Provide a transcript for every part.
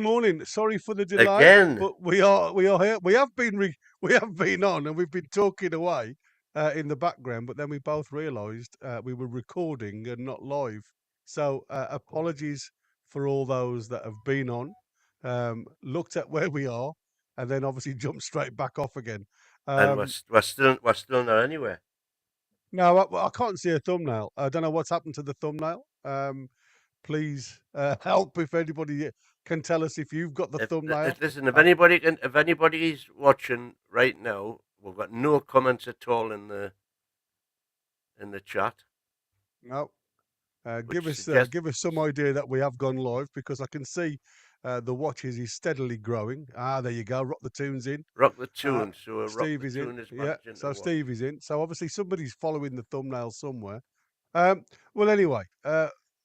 morning. Sorry for the delay, Again. but we are here. We have been on, and we've been talking away in the background. But then we both realised we were recording and not live. So apologies for all those that have been on, looked at where we are, and then obviously jumped straight back off again. And we're still not anywhere. No, I can't see a thumbnail. I don't know what's happened to the thumbnail. Please help if anybody can tell us if you've got the thumbnail. Listen, if anybody's watching right now, we've got no comments at all in the chat. No, Which give suggests us some idea that we have gone live, because I can see the watches is steadily growing. There you go. Rock the tunes in. rock the tune. So rock Steve the is in. tune is Yeah, managing so to watch. Steve is in. So obviously somebody's following the thumbnail somewhere. Well, anyway,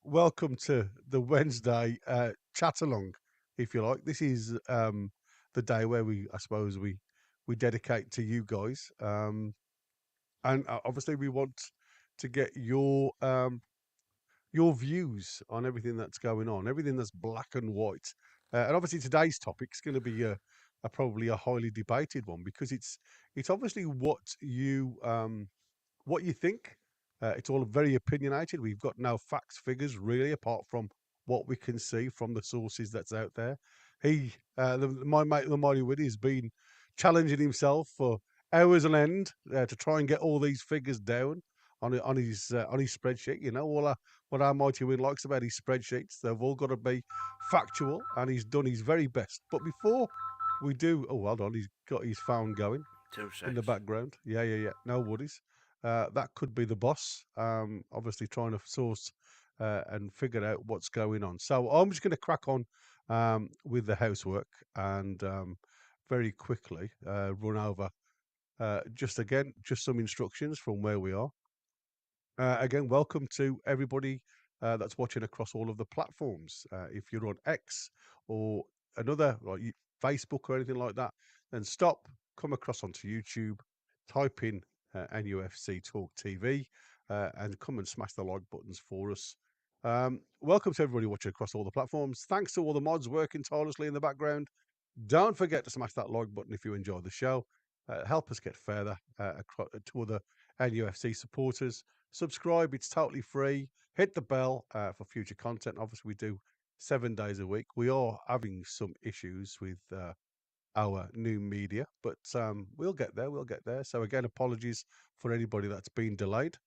welcome to the Wednesday chat along, if you like. This is the day where I suppose we dedicate to you guys, and obviously we want to get your views on everything that's going on, everything that's black and white. And obviously today's topic is going to be probably a highly debated one, because it's obviously what you think. It's all very opinionated. We've got no facts, figures, really, apart from what we can see from the sources that's out there. My mate, the Mighty Woody, has been challenging himself for hours on end to try and get all these figures down on his spreadsheet. You know, what our Mighty Win likes about his spreadsheets, they've all got to be factual, and he's done his very best. But before we do, oh, hold on, he's got his phone going 2 seconds. in the background. Yeah. No worries. That could be the boss, obviously trying to source and figure out what's going on. So I'm just going to crack on with the housework and very quickly run over just some instructions from where we are. Again, welcome to everybody that's watching across all of the platforms. If you're on X or another, like Facebook or anything like that, then stop, come across onto YouTube, type in NUFC Talk TV, and come and smash the like buttons for us. Welcome to everybody watching across all the platforms. Thanks to all the mods working tirelessly in the background. Don't forget to smash that like button if you enjoy the show. Help us get further to other NUFC supporters. Subscribe, it's totally free. Hit the bell for future content. Obviously, we do 7 days a week. We are having some issues with our new media, but we'll get there. We'll get there. So again, apologies for anybody that's been delayed.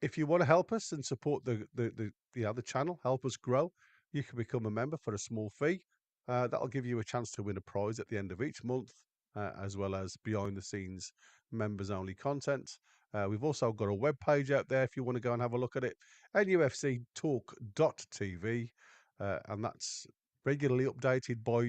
If you want to help us and support the channel, help us grow, you can become a member for a small fee. That'll give you a chance to win a prize at the end of each month, as well as behind the scenes members only content. We've also got a web page out there if you want to go and have a look at it, nufctalk.tv, and that's regularly updated by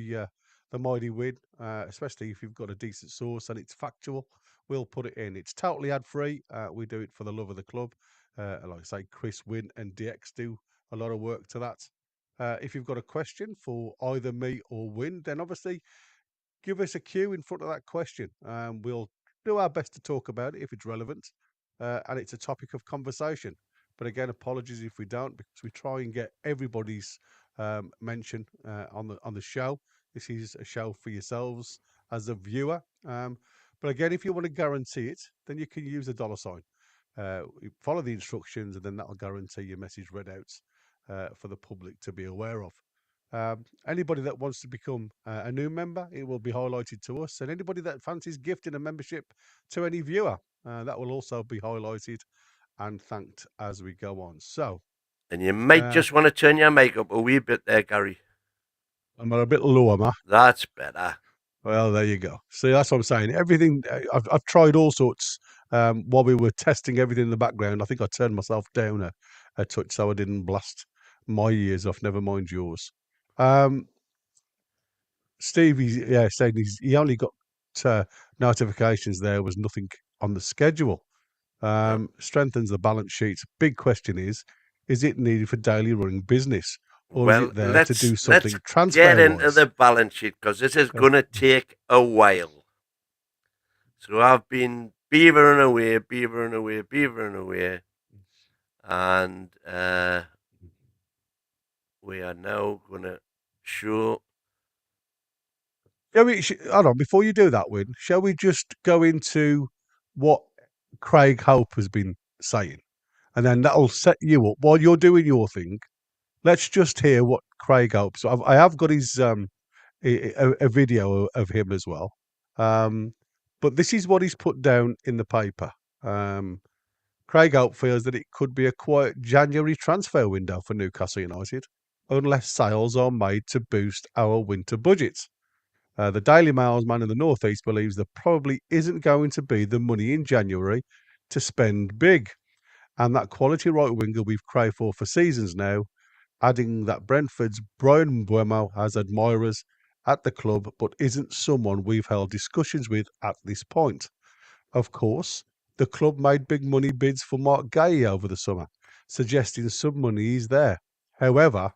the Mighty Win, especially if you've got a decent source and it's factual. We'll put it in. It's totally ad free. We do it for the love of the club. Like I say, Chris Wynn and DX do a lot of work to that. If you've got a question for either me or Win, then obviously give us a cue in front of that question. We'll do our best to talk about it if it's relevant and it's a topic of conversation. But again, apologies if we don't, because we try and get everybody's mention on the show. This is a show for yourselves as a viewer. But again, if you want to guarantee it, then you can use a $sign. Follow the instructions, and then that'll guarantee your message read out for the public to be aware of. Anybody that wants to become a new member, it will be highlighted to us. And anybody that fancies gifting a membership to any viewer, that will also be highlighted and thanked as we go on. So, and you might just want to turn your mic up a wee bit there, Gary. I'm a bit lower, ma. That's better. Well, there you go. See, that's what I'm saying. Everything I've tried all sorts while we were testing everything in the background. I think I turned myself down a touch so I didn't blast my ears off. Never mind yours. Steve, saying he only got notifications. There was nothing on the schedule. Strengthens the balance sheet. Big question is it needed for daily running business, or is it there to do something transfer-wise? Get into the balance sheet, because this is going to take a while. So I've been beavering away, and we are now going to show Hold on, before you do that, Win, shall we just go into what Craig Hope has been saying? And then that'll set you up while you're doing your thing. Let's just hear what Craig Hope. So I have got his a video of him as well. Um, but this is what he's put down in the paper. Um, Craig Hope feels that it could be a quiet January transfer window for Newcastle United unless sales are made to boost our winter budget. The Daily Mail's man in the North East believes there probably isn't going to be the money in January to spend big, and that quality right winger we've craved for seasons now, adding that Brentford's Brian Mbeumo has admirers at the club but isn't someone we've held discussions with at this point. Of course, the club made big money bids for Mark Gay over the summer, suggesting some money is there. However,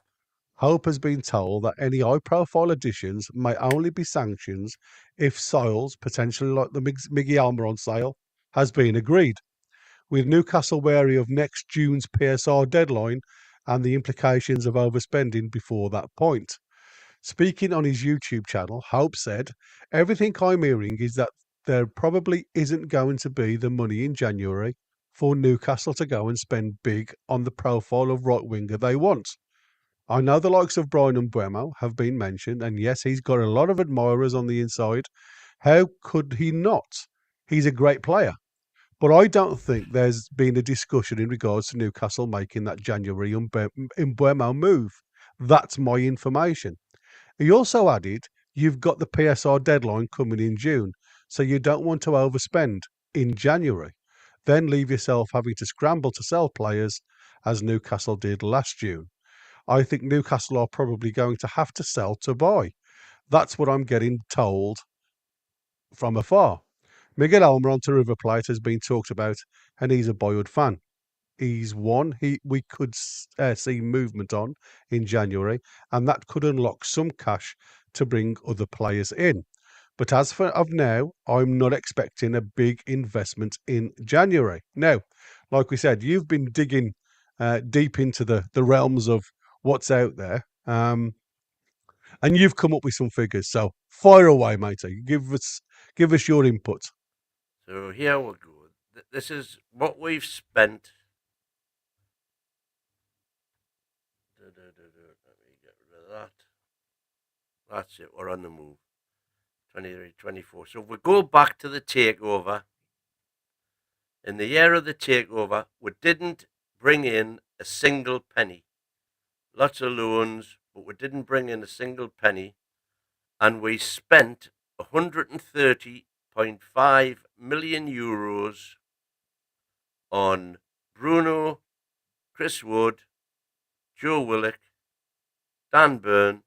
Hope has been told that any high profile additions may only be sanctions if sales, potentially like the Miggy Almiron sale, has been agreed. With Newcastle wary of next June's PSR deadline and the implications of overspending before that point. Speaking on his YouTube channel, Hope said, "Everything I'm hearing is that there probably isn't going to be the money in January for Newcastle to go and spend big on the profile of right winger they want. I know the likes of Brian and Mbeumo have been mentioned, and yes, he's got a lot of admirers on the inside. How could he not? He's a great player. But I don't think there's been a discussion in regards to Newcastle making that January Mbeumo move. That's my information." He also added, "You've got the PSR deadline coming in June, so you don't want to overspend in January, then leave yourself having to scramble to sell players as Newcastle did last June. I think Newcastle are probably going to have to sell to buy. That's what I'm getting told from afar. Miguel Almiron to River Plate has been talked about, and he's a boyhood fan. He's one we could see movement on in January, and that could unlock some cash to bring other players in. But as for of now, I'm not expecting a big investment in January." Now, like we said, you've been digging deep into the realms of what's out there, and you've come up with some figures. So fire away, matey. Give us your input. So here we go. This is what we've spent. Let me get rid of that. That's it. We're on the move. 23, 24. So if we go back to the takeover, in the year of the takeover, we didn't bring in a single penny. Lots of loans, but we didn't bring in a single penny. And we spent €130.5 million on Bruno, Chris Wood, Joe Willock, Dan Burn,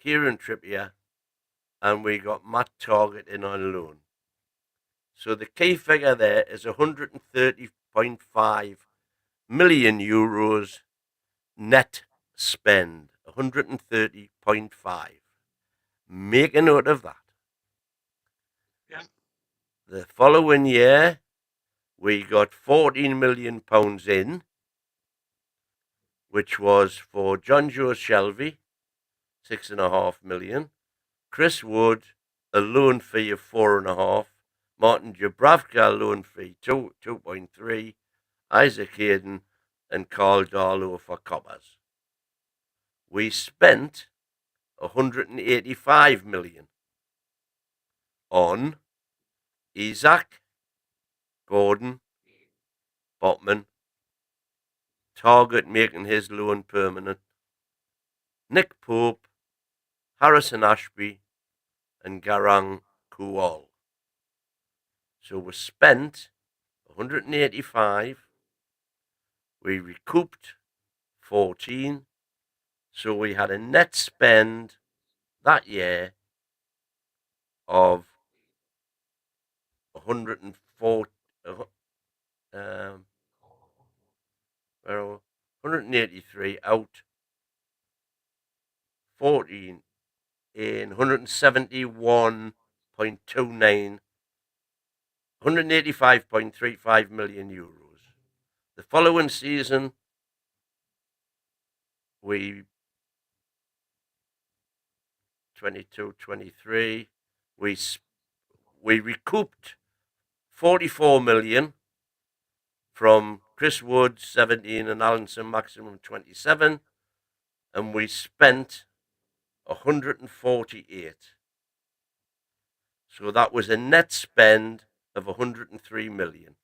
Kieran Trippier, and we got Matt Target in on loan. So the key figure there is €130.5 million net spend. 130.5. Make a note of that. Yeah. The following year, we got £14 million in, which was for John Joe Shelby, £6.5 million. Chris Wood, a loan fee of £4.5. Martin Dubravka, loan fee 2.3. Isaac Hayden and Carl Darlow for coppers. We spent 185 million on Isaac, Gordon, Botman, Target making his loan permanent, Nick Pope, Harrison Ashby, and Garang Kual. So we spent 185. We recouped 14. So we had a net spend that year of 104, 183 out, 14 in 171.29, €185.35 million. The following season, we 22-23, we recouped 44 million from Chris Wood 17 and Alanson Maximum 27, and we spent 148. So that was a net spend of 103 million.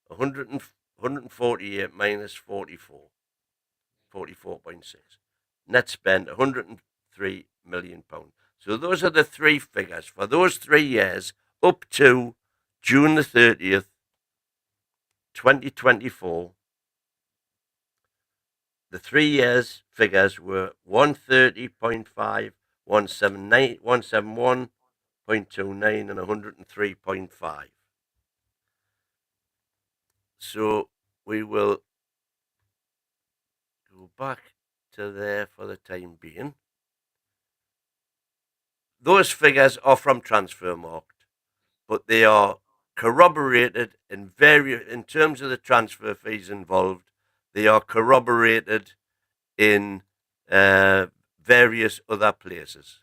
148 minus 44, 44.6. Net spend 103 million pounds. So those are the three figures for those 3 years up to June the 30th, 2024. The 3 years figures were 130.5, 171.29, and 103.5. So we will go back to there for the time being. Those figures are from Transfermarkt, but they are corroborated in terms of the transfer fees involved. They are corroborated in various other places.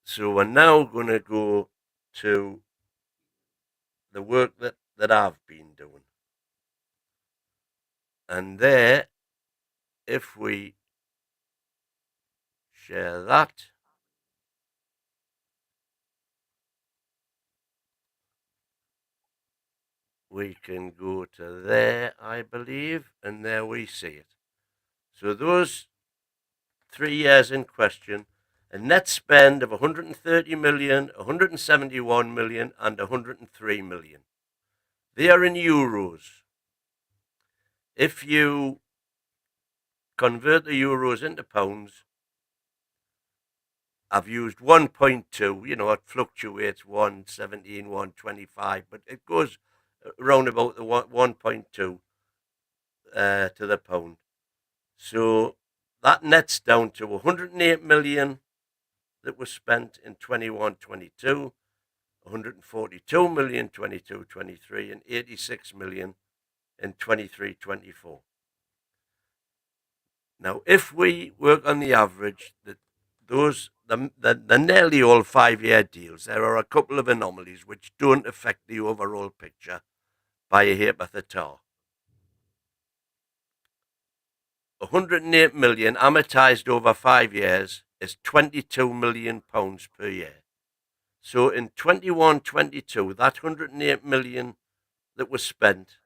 So we're now going to go to the work that I've been doing. And there, if we share that, we can go to there, I believe, and there we see it. So those 3 years in question, a net spend of 130 million, 171 million, and 103 million. They are in euros. If you convert the euros into pounds, I've used 1.2, it fluctuates 117, 125, but it goes around about the 1.2 to the pound. So that nets down to 108 million that was spent in 21-22, 142 million 22-23, and 86 million in 23-24. Now, if we work on the average, the nearly all 5-year deals, there are a couple of anomalies which don't affect the overall picture by a ha'porth of tar. 108 million amortised over 5 years is 22 million pounds per year. So in 21-22, that 108 million that was spent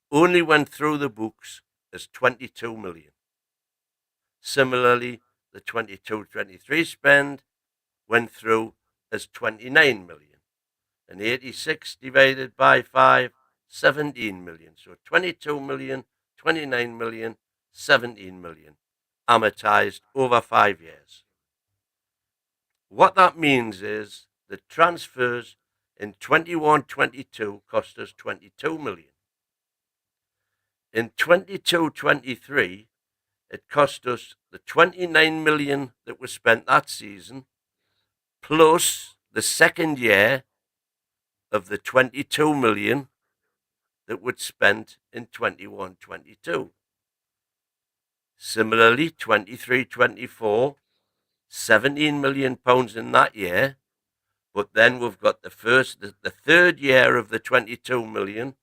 only went through the books as 22 million. Similarly, the 22-23 spend went through as 29 million. And 86 divided by 5, 17 million. So 22 million, 29 million, 17 million amortized over 5 years. What that means is the transfers in 21-22 cost us 22 million. In 22-23, it cost us the 29 million that was spent that season, plus the second year of the 22 million that was spent in 21-22. Similarly, 23-24, 17 million pounds in that year, but then we've got the third year of the 22 million,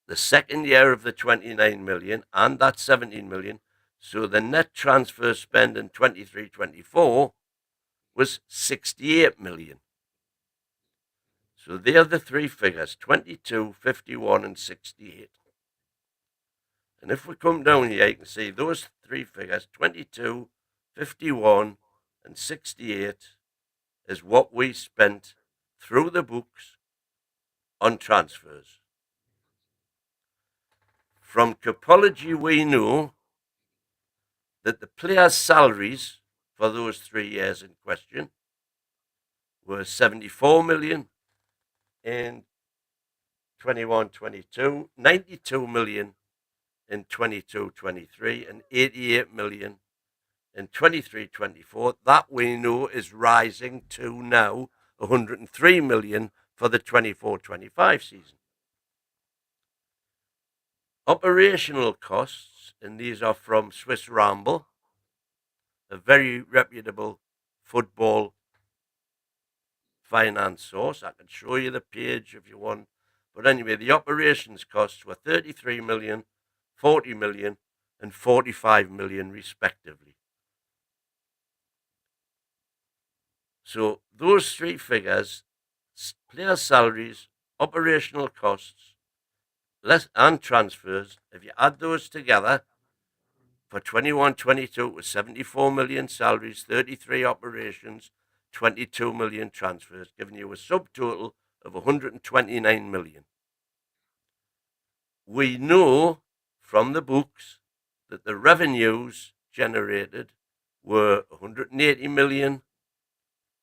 the second year of the 29 million, and that 17 million. So the net transfer spend in 23-24 was 68 million. So they are the three figures, 22, 51, and 68. And if we come down here, you can see those three figures, 22, 51, and 68, is what we spent through the books on transfers. From Capology, we know that the players' salaries for those 3 years in question were 74 million in 21-22, 92 million in 22-23, and 88 million in 23-24. That we know is rising to now 103 million for the 24-25 season. Operational costs, and these are from Swiss Ramble, a very reputable football finance source. I can show you the page if you want. But anyway, the operations costs were 33 million, 40 million, and 45 million respectively. So those three figures, player salaries, operational costs, less and transfers, if you add those together, for 21-22 it was 74 million salaries, 33 operations, 22 million transfers, giving you a subtotal of 129 million. We know from the books that the revenues generated were 180 million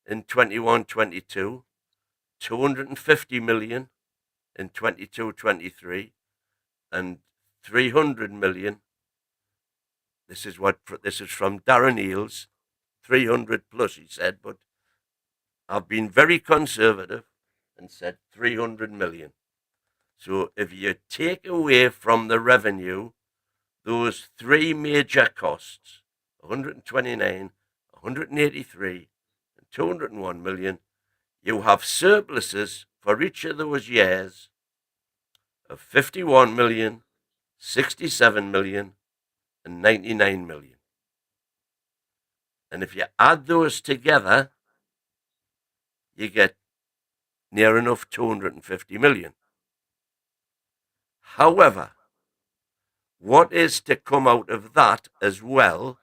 in 21-22, 250 million in 22-23, and 300 million. This is from Darren Eales, 300 plus, he said, but I've been very conservative and said 300 million. So if you take away from the revenue those three major costs, 129, 183, and 201 million, you have surpluses for each of those years of 51 million, 67 million, and 99 million. And if you add those together, you get near enough 250 million. However, what is to come out of that as well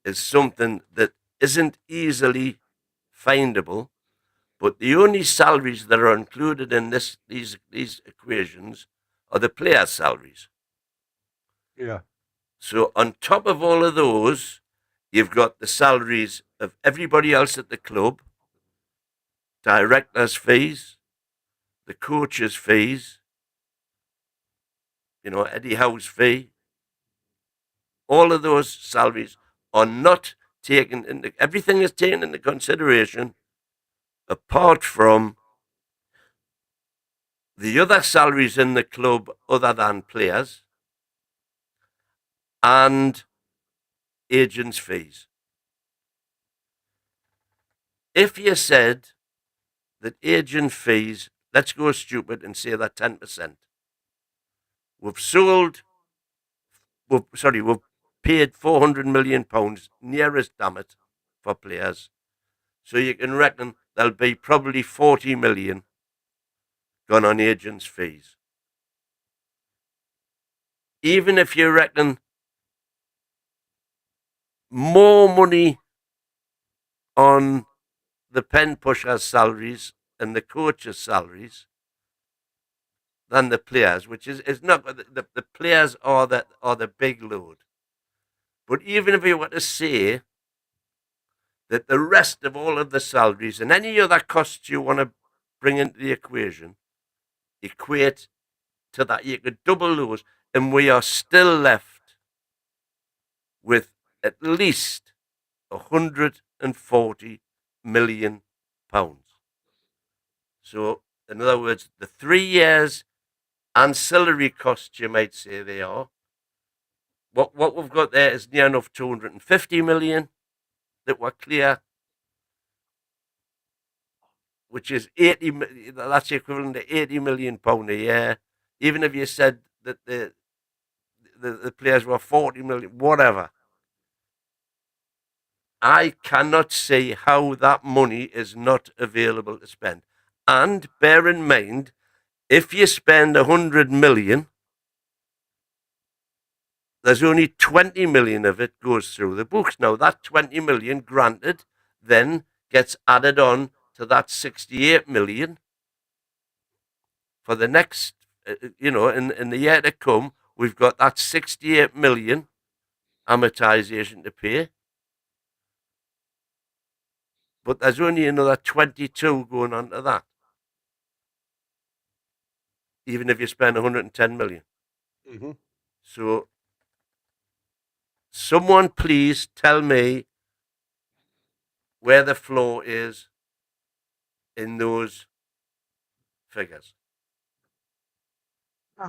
is something that isn't easily findable, but the only salaries that are included in these equations are the player salaries. Yeah. So on top of all of those, you've got the salaries of everybody else at the club, directors' fees, the coaches' fees, Eddie Howe's fee. All of those salaries are not taken into, everything is taken into consideration apart from the other salaries in the club other than players and agents' fees. If you said that agent fees, let's go stupid and say that 10%. We've paid £400 million, nearest damn it, for players. So you can reckon there'll be probably 40 million gone on agents' fees. Even if you reckon more money on the pen pushers' salaries and the coaches' salaries than the players, which is not the players are the big load. But even if you were to say that the rest of all of the salaries and any other costs you want to bring into the equation equate to that, you could double those, and we are still left with at least £140 million. So, in other words, the 3 years ancillary costs, you might say they are. What we've got there is near enough 250 million that were clear, which is 80. That's equivalent to £80 million a year. Even if you said that the players were 40 million, whatever. I cannot see how that money is not available to spend. And bear in mind, if you spend 100 million, there's only 20 million of it goes through the books. Now, that 20 million, granted, then gets added on to that 68 million for the next, in the year to come, we've got that 68 million amortization to pay. But there's only another 22 going on to that, even if you spend 110 million. Mm-hmm. So, someone please tell me where the floor is in those figures.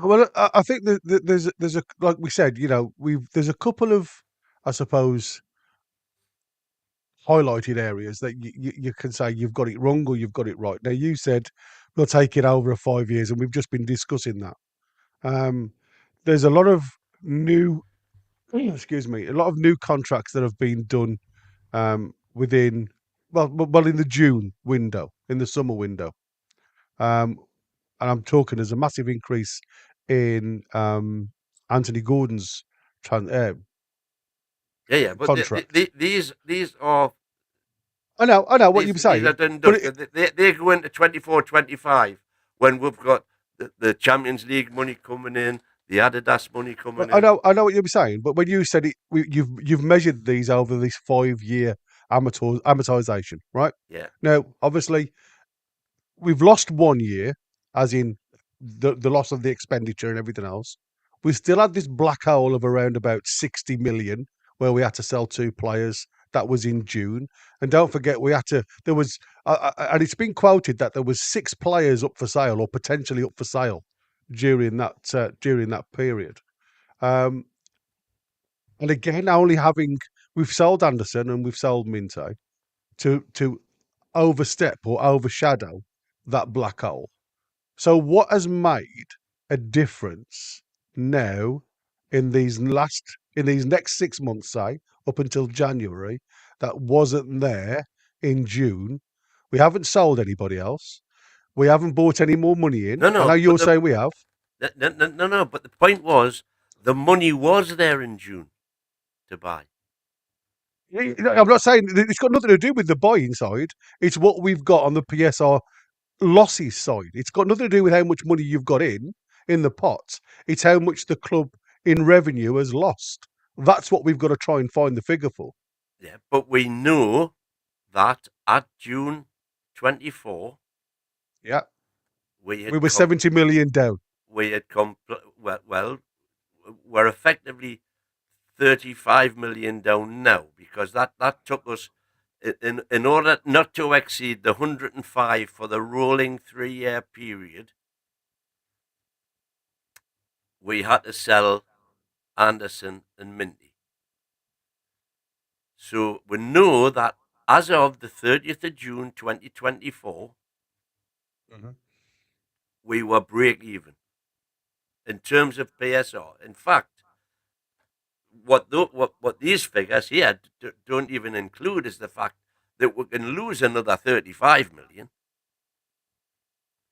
Well, I think that there's a, like we said, there's a couple of, I suppose, highlighted areas that you can say you've got it wrong or you've got it right. Now, you said we'll take it over 5 years, and we've just been discussing that. Um, there's a lot of new, excuse me, a lot of new contracts that have been done within, well, in the June window, in the summer window. Um, and I'm talking there's a massive increase in Anthony Gordon's tran- uh, Yeah. But contract. these are I know what these you're these are saying, done and but dusted. They go into 24-25 when we've got the Champions League money coming in, the Adidas money coming in. I know what you're saying. But when you said it, you've measured these over this 5 year amortization, right? Yeah. Now, obviously, we've lost 1 year, as in the loss of the expenditure and everything else. We still had this black hole of around about 60 million where we had to sell two players. That was in June, and don't forget we had to. There was, and it's been quoted that there was 6 players up for sale or potentially up for sale during that period. Um, and again, only having we've sold Anderson and we've sold Minte to overstep or overshadow that black hole. So, what has made a difference now in these next 6 months, say up until January, that wasn't there in June? We haven't sold anybody else. We haven't bought any more money in. No, I know no, but you're saying we have. no. But the point was, the money was there in June to buy. I'm not saying it's got nothing to do with the buying side. It's what we've got on the PSR losses side. It's got nothing to do with how much money you've got in the pot. It's how much the club in revenue has lost. That's what we've got to try and find the figure for. Yeah, but we know that at June 24, Yeah, we we had were 70 million down. well, we're effectively 35 million down now, because that took us in order not to exceed the 105 for the rolling 3 year period. We had to sell Anderson and Minty. So we know that as of the 30th of June 2024, Mhm. we were break even in terms of PSR. In fact, what these figures here don't even include is the fact that we can lose another 35 million,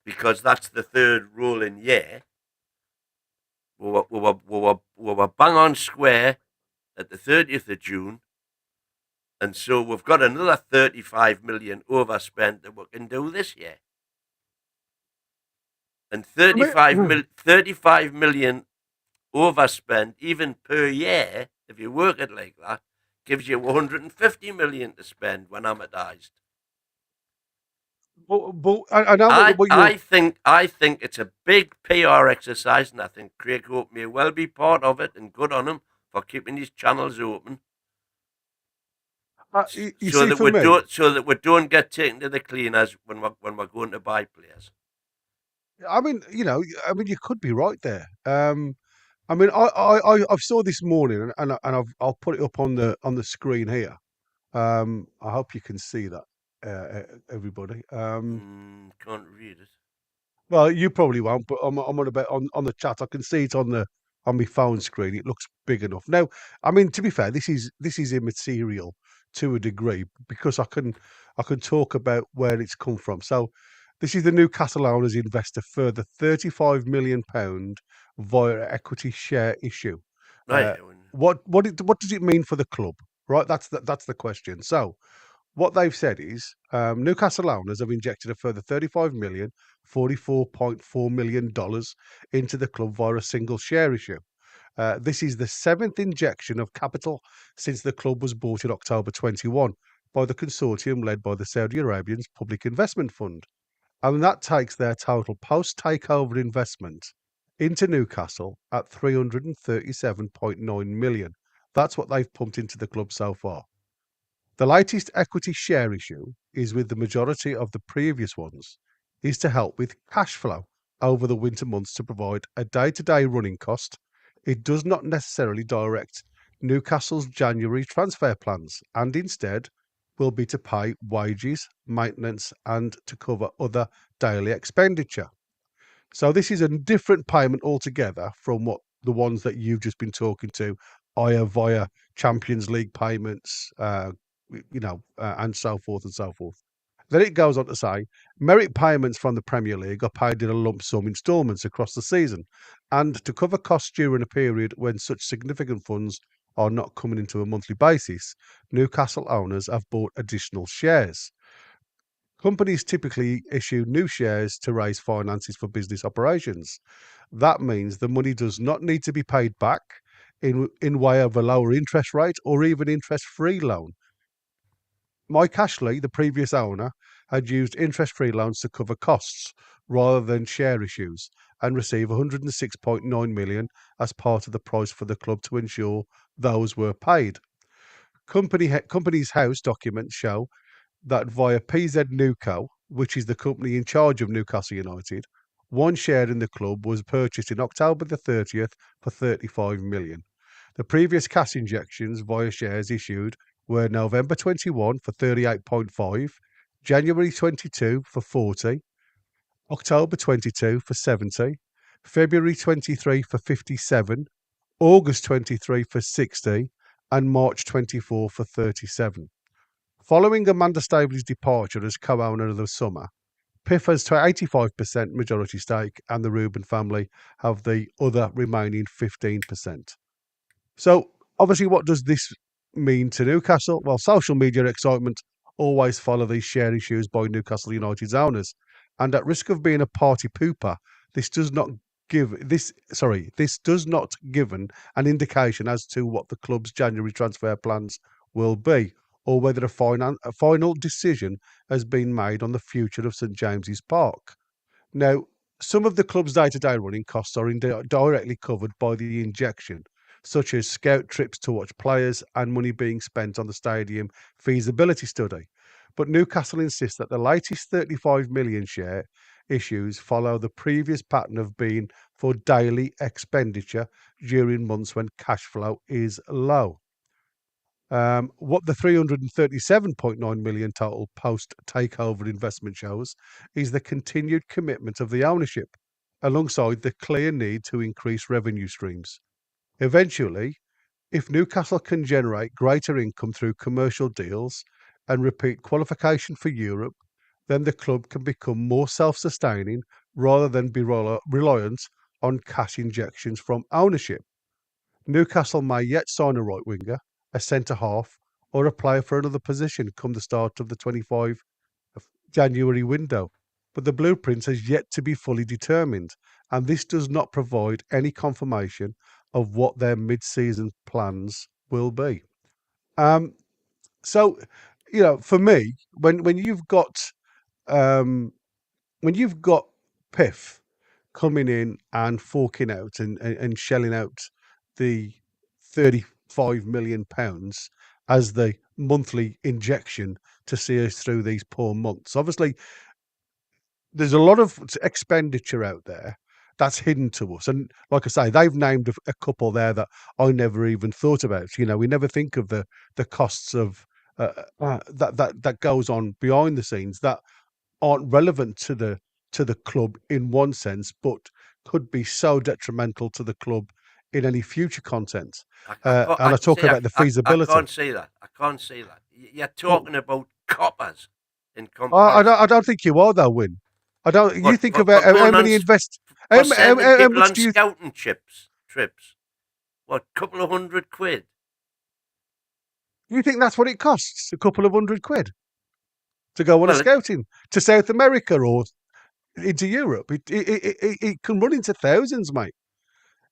because that's the third rolling year. We were bang on square at the 30th of June, and so we've got another 35 million overspent that we can do this year. And I mean, 35 million overspent even per year, if you work it like that, gives you 150 million to spend when amortized. I know what you're. I think it's a big PR exercise, and I think Craig Hope may well be part of it, and good on him for keeping his channels open, You see, for me, so that we don't get taken to the cleaners when we're going to buy players. I mean, you could be right there. I mean, I saw this morning, I'll put it up on the screen here. I hope you can see that, everybody. Can't read it. Well, you probably won't, but I'm on about on the chat. I can see it on my phone screen. It looks big enough. Now, I mean, to be fair, this is immaterial to a degree because I can talk about where it's come from. So, this is the Newcastle owners invest a further £35 million via equity share issue. Oh, yeah. What does it mean for the club? Right, that's the question. So, what they've said is Newcastle owners have injected a further 35 million, $44.4 million into the club via a single share issue. This is the seventh injection of capital since the club was bought in October 21 by the consortium led by the Saudi Arabian's Public Investment Fund. And that takes their total post-takeover investment into Newcastle at 337.9 million. That's what they've pumped into the club so far. The latest equity share issue is with the majority of the previous ones, is to help with cash flow over the winter months to provide a day-to-day running cost. It does not necessarily direct Newcastle's January transfer plans and instead will be to pay wages, maintenance, and to cover other daily expenditure. So this is a different payment altogether from what the ones that you've just been talking to, either via Champions League payments, and so forth and so forth. Then it goes on to say merit payments from the Premier League are paid in a lump sum instalments across the season, and to cover costs during a period when such significant funds are not coming into a monthly basis, Newcastle owners have bought additional shares. Companies typically issue new shares to raise finances for business operations. That means the money does not need to be paid back in way of a lower interest rate or even interest-free loan. Mike Ashley, the previous owner, had used interest-free loans to cover costs rather than share issues and receive 106.9 million as part of the price for the club to ensure those were paid. Company's house documents show that via PZ Newco, which is the company in charge of Newcastle United, one share in the club was purchased in October the 30th for 35 million. The previous cash injections via shares issued were November 21 for 38.5, January 22 for 40, October 22 for 70, February 23 for 57, August 23 for 60, and March 24 for 37. Following Amanda Staveley's departure as co-owner of the summer, PIF has 85% majority stake and the Rubin family have the other remaining 15%. So, obviously, what does this mean to Newcastle? Well, social media excitement always follow these share issues by Newcastle United's owners. And at risk of being a party pooper, this does not this does not give an indication as to what the club's January transfer plans will be, or whether a final decision has been made on the future of St James's Park. Now, some of the club's day-to-day running costs are directly covered by the injection, such as scout trips to watch players and money being spent on the stadium feasibility study. But Newcastle insists that the latest 35 million share issues follow the previous pattern of being for daily expenditure during months when cash flow is low. What the 337.9 million total post takeover investment shows is the continued commitment of the ownership, alongside the clear need to increase revenue streams. Eventually, if Newcastle can generate greater income through commercial deals and repeat qualification for Europe, then the club can become more self-sustaining rather than be reliant on cash injections from ownership. Newcastle may yet sign a right winger, a centre half, or a player for another position come the start of the 25 January window, but the blueprint has yet to be fully determined, and this does not provide any confirmation of what their mid-season plans will be. So, for me, when you've got Piff coming in and forking out and shelling out the £35 million as the monthly injection to see us through these poor months. Obviously, there's a lot of expenditure out there that's hidden to us. And like I say, they've named a couple there that I never even thought about. We never think of the costs of that goes on behind the scenes that aren't relevant to the club in one sense, but could be so detrimental to the club in any future content. And I talk about the I feasibility. can't see that. I can't see that. You're talking about coppers in I don't think you are though, Win. I don't. You think about how many invest. For sending How people much on do you? scouting trips. What, couple of £100? You think that's what it costs? A couple of £100 to go on a Well, scouting to South America or into Europe. It can run into thousands, mate.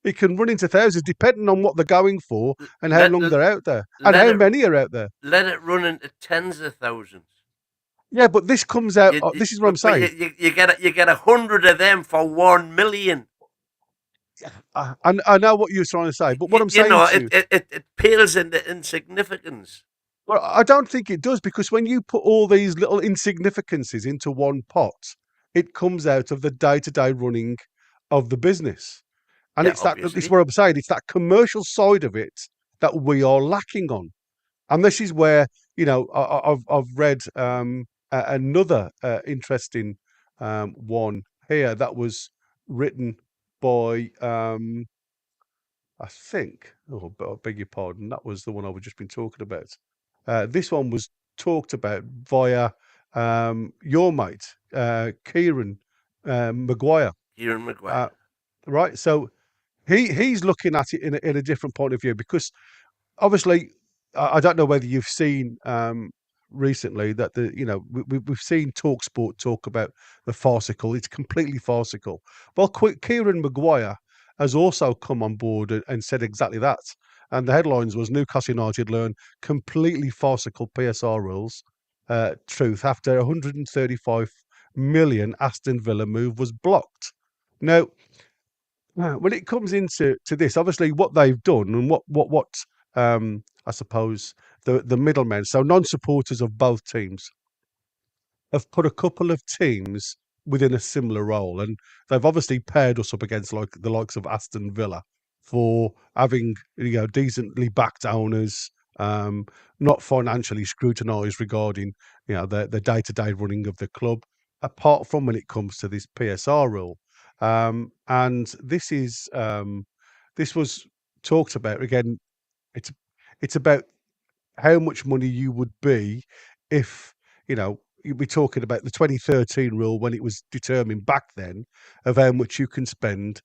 It can run into thousands depending on what they're going for and how long they're out there and how many are out there. Let it run into tens of thousands. Yeah, but this comes out. This is what I'm saying. You get 100 of them for 1 million. I know what you're trying to say, but what I'm saying to you, it pales into insignificance. Well, I don't think it does, because when you put all these little insignificances into one pot, it comes out of the day-to-day running of the business. And Yeah, it's obviously. what I'm saying. It's that commercial side of it that we are lacking on. And this is where, I've read another interesting one here that was written by I think. Oh, I beg your pardon. That was the one I've just been talking about. This one was talked about via your mate, Kieran Maguire. Kieran Maguire. Uh, right. So he's looking at it in a different point of view because obviously, I don't know whether you've seen recently that we've seen Talksport talk about the farcical. It's completely farcical. Well, Kieran Maguire has also come on board and said exactly that. And the headlines was Newcastle United learn completely farcical PSR rules. Truth after 135 million Aston Villa move was blocked. Now, when it comes into this, obviously what they've done and what I suppose the middlemen, so non-supporters of both teams, have put a couple of teams within a similar role, and they've obviously paired us up against like the likes of Aston Villa for having decently backed owners, not financially scrutinised regarding the day-to-day running of the club, apart from when it comes to this PSR rule. And this was talked about again. It's it's about how much money you would be if you'd be talking about the 2013 rule when it was determined back then of how much you can spend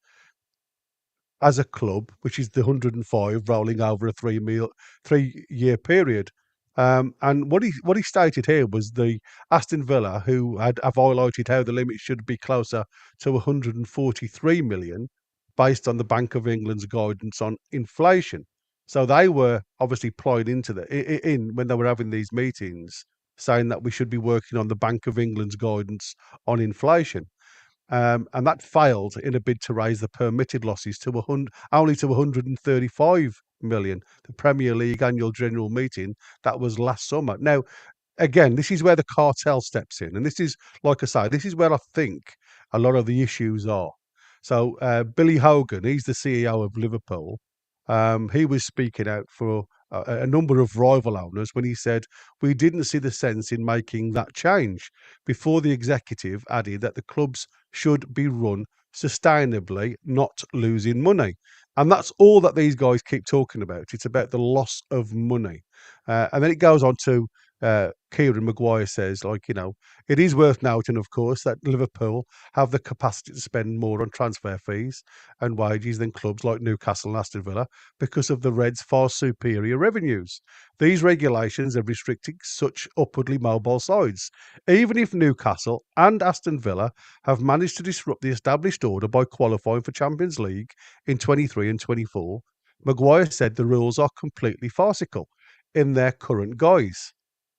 as a club, which is the 105 rolling over a 3 year period. And what he stated here was the Aston Villa, who have highlighted how the limit should be closer to 143 million, based on the Bank of England's guidance on inflation. So they were obviously plied into in when they were having these meetings, saying that we should be working on the Bank of England's guidance on inflation. And that failed in a bid to raise the permitted losses to only to 135 million. The Premier League annual general meeting that was last summer. Now, again, this is where the cartel steps in, and this is, like I say, this is where I think a lot of the issues are. So, Billy Hogan, he's the CEO of Liverpool. He was speaking out for a number of rival owners when he said, "We didn't see the sense in making that change." Before the executive added that the clubs should be run sustainably, not losing money. And that's all that these guys keep talking about. It's about the loss of money. And then it goes on to Kieran Maguire says, it is worth noting, of course, that Liverpool have the capacity to spend more on transfer fees and wages than clubs like Newcastle and Aston Villa because of the Reds' far superior revenues. These regulations are restricting such upwardly mobile sides. Even if Newcastle and Aston Villa have managed to disrupt the established order by qualifying for Champions League in 23 and 24, Maguire said the rules are completely farcical in their current guise.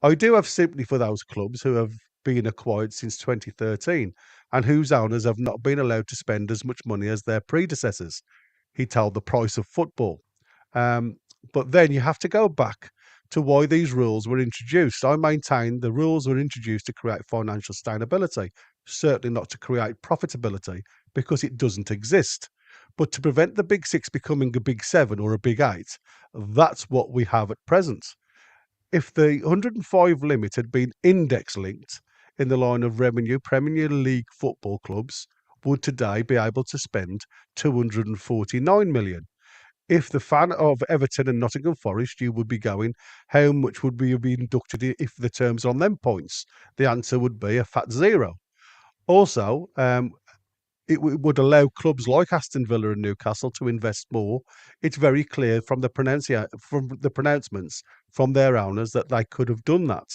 I do have sympathy for those clubs who have been acquired since 2013 and whose owners have not been allowed to spend as much money as their predecessors, he told The Price of Football. But then you have to go back to why these rules were introduced. I maintain the rules were introduced to create financial sustainability, certainly not to create profitability, because it doesn't exist. But to prevent the Big Six becoming a Big Seven or a Big Eight, that's what we have at present. If the 105 limit had been index linked in the line of revenue, Premier League football clubs would today be able to spend 249 million. If the fan of Everton and Nottingham Forest, you would be going, how much would we be inducted if the terms on them points? The answer would be a fat zero. Also, it would allow clubs like Aston Villa and Newcastle to invest more. It's very clear from the pronouncements from their owners that they could have done that.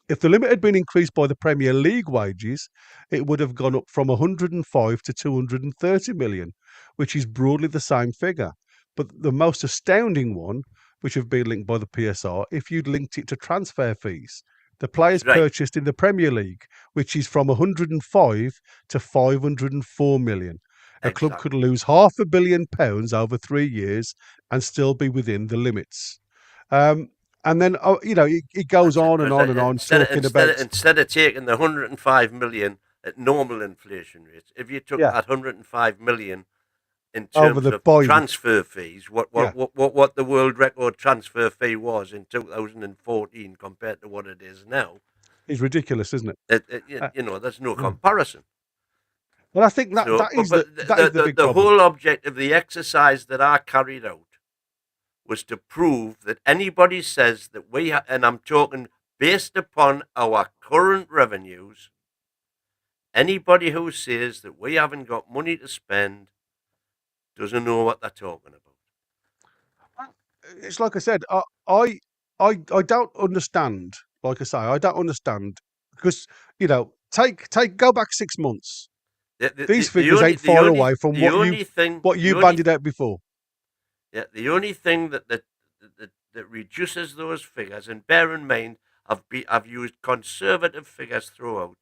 If the limit had been increased by the Premier League wages, it would have gone up from 105 to 230 million, which is broadly the same figure. But the most astounding one, which have been linked by the PSR, if you'd linked it to transfer fees, the players Right. purchased in the Premier League, which is from 105 to 504 million. A club could Exactly. lose £500 million over 3 years and still be within the limits. Um, and then, it goes That's it. on and Because on and on, talking about, instead of taking the 105 million at normal inflation rates, if you took yeah, that 105 million in over terms the of buying. transfer fees, Yeah, what the world record transfer fee was in 2014 compared to what it is now, it's ridiculous, isn't it? Uh, there's no mm. comparison. But I think that So, that but is but the big the problem. whole object of the exercise that I carried out was to prove that anybody says that and I'm talking based upon our current revenues, anybody who says that we haven't got money to spend doesn't know what they're talking about. It's like I said, I don't understand. Like I say, I don't understand because take go back 6 months. These The figures only ain't far away from the only thing what you bandied out before. the only thing that reduces those figures, and bear in mind, I've used conservative figures throughout.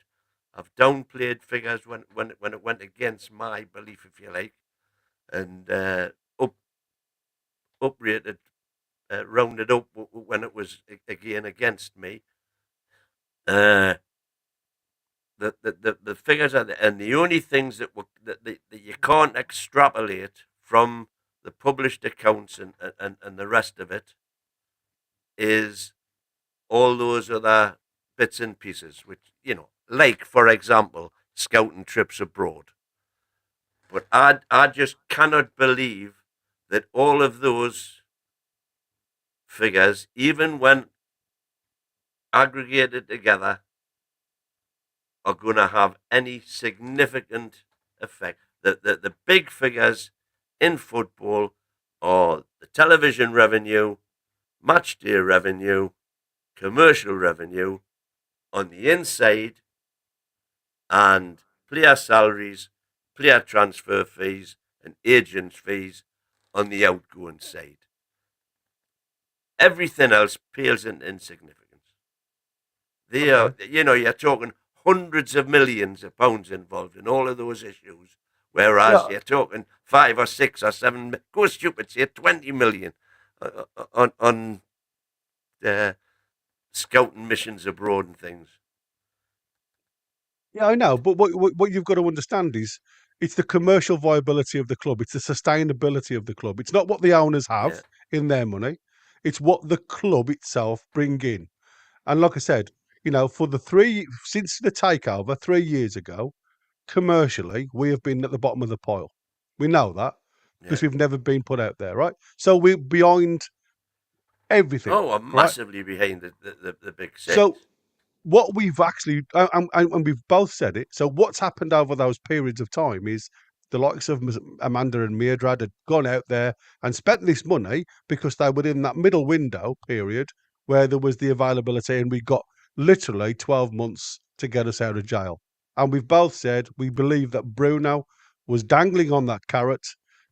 I've downplayed figures when it went against my belief, if you like, and up uprated, rounded up when it was again against me. Uh, the figures are and the only things that you can't extrapolate from the published accounts and the rest of it is all those other bits and pieces, which, like, for example, scouting trips abroad. But I just cannot believe that all of those figures, even when aggregated together, are going to have any significant effect. The big figures in football are the television revenue, match day revenue, commercial revenue on the inside, and player salaries, player transfer fees, and agent fees on the outgoing side. Everything else pales in insignificance. Okay. You're talking hundreds of millions of pounds involved in all of those issues, Yeah, whereas you're talking 5 or 6 or 7, go stupid, say 20 million on scouting missions abroad and things. yeah, I know. But what you've got to understand is it's the commercial viability of the club. It's the sustainability of the club. It's not what the owners have Yeah, in their money. It's what the club itself bring in. And like I said, for since the takeover 3 years ago, commercially, we have been at the bottom of the pile. We know that because yeah. we've never been put out there, right? So we're behind everything, Oh, I'm right? massively behind the big So six. what we've actually, and we've both said it. So what's happened over those periods of time is the likes of Amanda and Mairdred had gone out there and spent this money because they were in that middle window period where there was the availability, and we got literally 12 months to get us out of jail. And we've both said we believe that Bruno was dangling on that carrot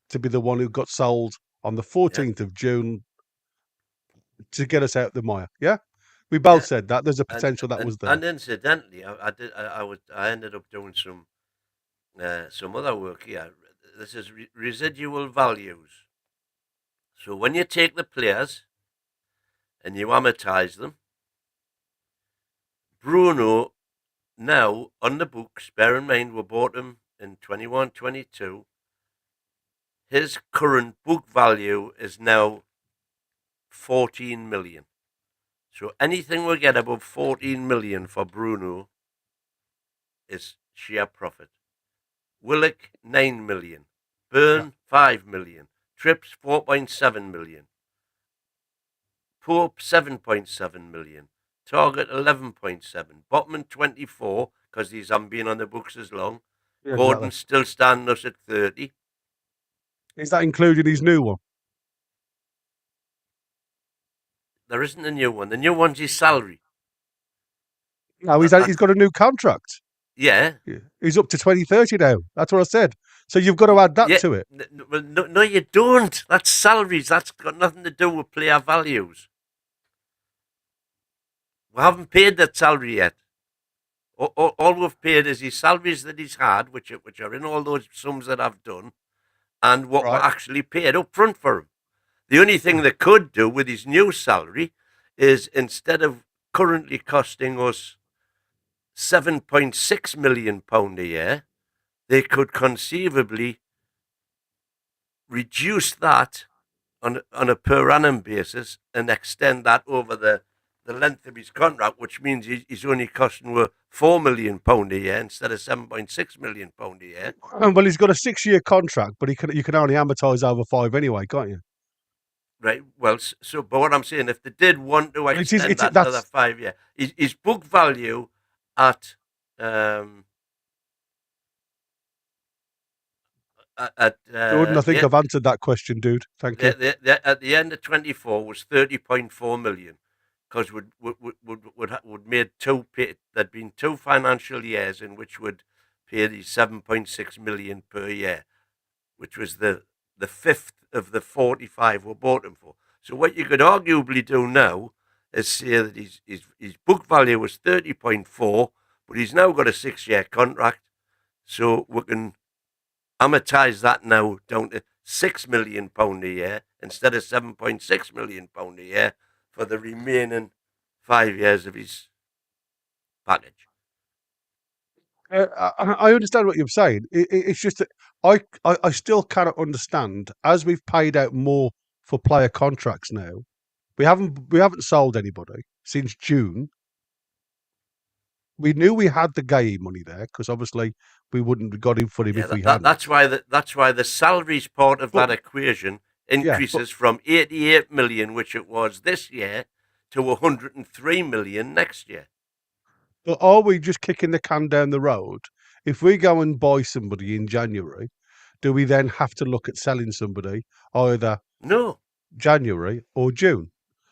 to be the one who got sold on the Yeah, 14th of June to get us out the mire. Yeah, we both yeah. said that there's a And potential that and was there. and incidentally, I ended up doing some other work here. This is residual values. So when you take the players and you amortize them, Bruno now on the books, bear in mind we bought him in 21-22. His current book value is now 14 million. So anything we get above 14 million for Bruno is sheer profit. Willock 9 million, Yeah. Byrne 5 million, Trips 4.7 million, Pope 7.7 million, Target 11.7, Botman 24 because these haven't been on the books as long. Yeah, exactly. Gordon's still standing us at 30. Is that including his new one? There isn't a new one. The new one's his salary. No, That, he's that's got a new contract. yeah, Yeah. He's up to 2030 now. That's what I said. So you've got to add that yeah. to it. Well, no, you don't. That's salaries. That's got nothing to do with player values. We haven't paid that salary yet. All we've paid is his salaries that he's had, which are in all those sums that I've done, and what we Right. actually paid up front for him. The only thing they could do with his new salary is instead of currently costing us £7.6 million a year, they could conceivably reduce that on a per annum basis and extend that over the length of his contract, which means he's only costing her £4 million a year instead of £7.6 million a year. Well, he's got a 6-year contract, but you can only amortise over 5 anyway, can't you? Right. Well, so but what I'm saying, if they did want to Well, extend that another that's 5 year, his book value at Jordan. I think the I've answered that question, dude. Thank you. at the end of 24 was 30.4 million, because would made there'd been 2 financial years in which would pay the 7.6 million per year, which was the fifth of the 45 we bought him for. So what you could arguably do now is say that his book value was 30.4, but he's now got a 6-year contract, so we can amortise that now down to £6 million a year instead of £7.6 million a year for the remaining 5 years of his package. I understand what you're saying. It's just that I still cannot understand, as we've paid out more for player contracts now. We haven't sold anybody since June. We knew we had the game money there because obviously we wouldn't have got in for him Yeah, if we hadn't. that's why the salaries part of But that equation yeah, but increases from 88 million, which it was this year, to 103 million next year. but are we just kicking the can down the road? If we go and buy somebody in January, do we then have to look at selling somebody either No, January or June?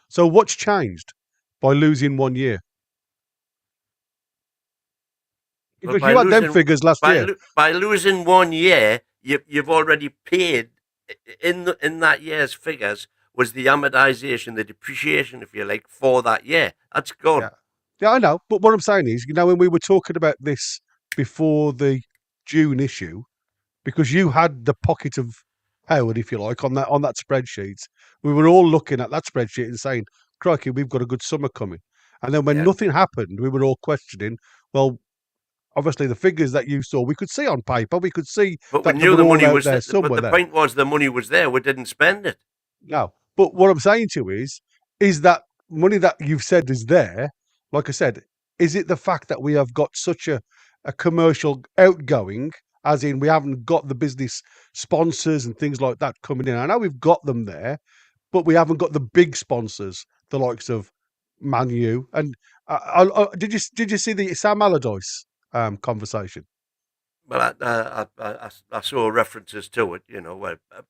So what's changed by losing 1 year? but Because you had them figures last year. by losing 1 year, you've already paid in that year's figures was the amortization, the depreciation, if you like, for that year. That's gone. Yeah. Yeah, I know. But what I'm saying is, when we were talking about this before the June issue, because you had the pocket of Howard, if you like, on that spreadsheet, we were all looking at that spreadsheet and saying, crikey, we've got a good summer coming. And then when Yeah. nothing happened, we were all questioning, well, obviously the figures that you saw, we could see on paper, we could see But we that they knew were the all money out was there there. But somewhere the there. point was the money was there. We didn't spend it. No. But what I'm saying to you is that money that you've said is there, like I said, is it the fact that we have got such a commercial outgoing, as in we haven't got the business sponsors and things like that coming in? I know we've got them there, but we haven't got the big sponsors, the likes of Man U. And did you see the Sam Allardyce conversation? Well, I saw references to it,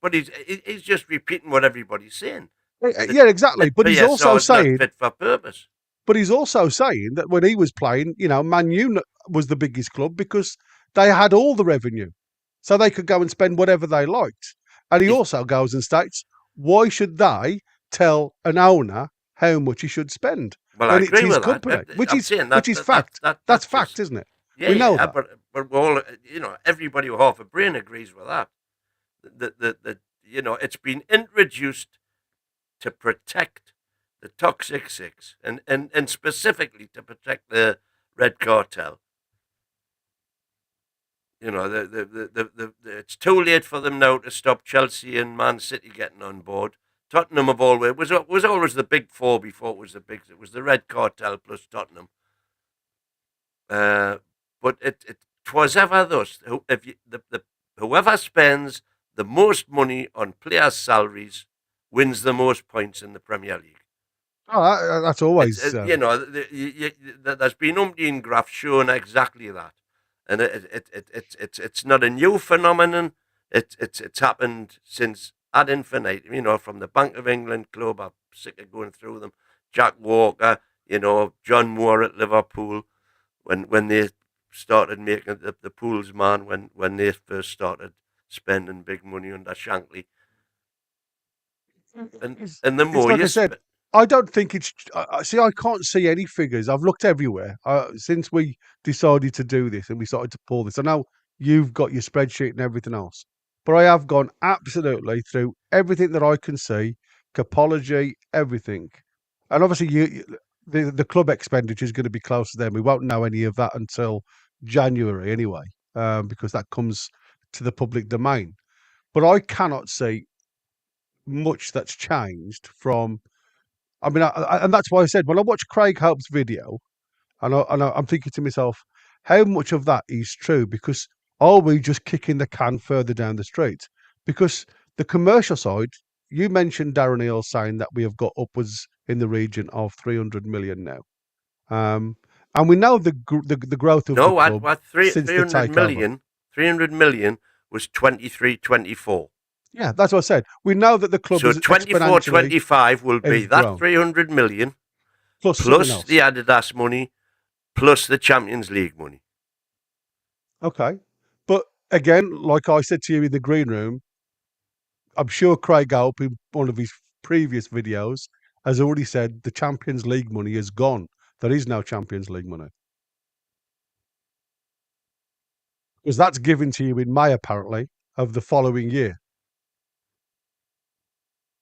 but he's just repeating what everybody's saying. That Yeah, exactly. that But he's PSR also is not saying fit for purpose. But he's also saying that when he was playing, Man U was the biggest club because they had all the revenue. So they could go and spend whatever they liked. And he He's, also goes and states, why should they tell an owner how much he should spend well, I when it's agree his with that. company? Which I'm is saying which that is fact. That's that's fact, just isn't it? yeah, We know yeah. that. But we're all everybody with half a brain agrees with that. It's been introduced to protect the Toxic Six and specifically to protect the Red Cartel. It's too late for them now to stop Chelsea and Man City getting on board. Tottenham have always was always the big four before it was the big. It was the Red Cartel plus Tottenham. But it was ever thus. If you, whoever spends the most money on players' salaries wins the most points in the Premier League. Oh, that's It's always. there's been umpteen graphs showing exactly that, and it's not a new phenomenon. It's happened since ad infinitum. From the Bank of England club, I'm sick of going through them. Jack Walker, John Moore at Liverpool, when they started making the pools man, when they first started spending big money under Shankly, and the It's more like you I said. spend. I don't think it's. See, I can't see any figures. I've looked everywhere since we decided to do this and we started to pull this. I know you've got your spreadsheet and everything else, but I have gone absolutely through everything that I can see, capology, everything, and obviously the club expenditure is going to be close to them. We won't know any of that until January anyway, because that comes to the public domain. but I cannot see much that's changed from. I mean, and that's why I said when I watched Craig Hope's video, I'm thinking to myself, how much of that is true? Because are we just kicking the can further down the street? Because the commercial side, you mentioned Darren Earl saying that we have got upwards in the region of 300 million now. And we know the growth of the No, club what since the 300 takeover. million? 300 million was 23, 24. Yeah, that's what I said. We know that the club So is 24, exponentially 25 will be has that grown, 300 million plus something plus the else. Adidas money plus the Champions League money. Okay. But again, like I said to you in the green room, I'm sure Craig Hope, in one of his previous videos, has already said the Champions League money is gone. There is no Champions League money. Because that's given to you in May, apparently, of the following year.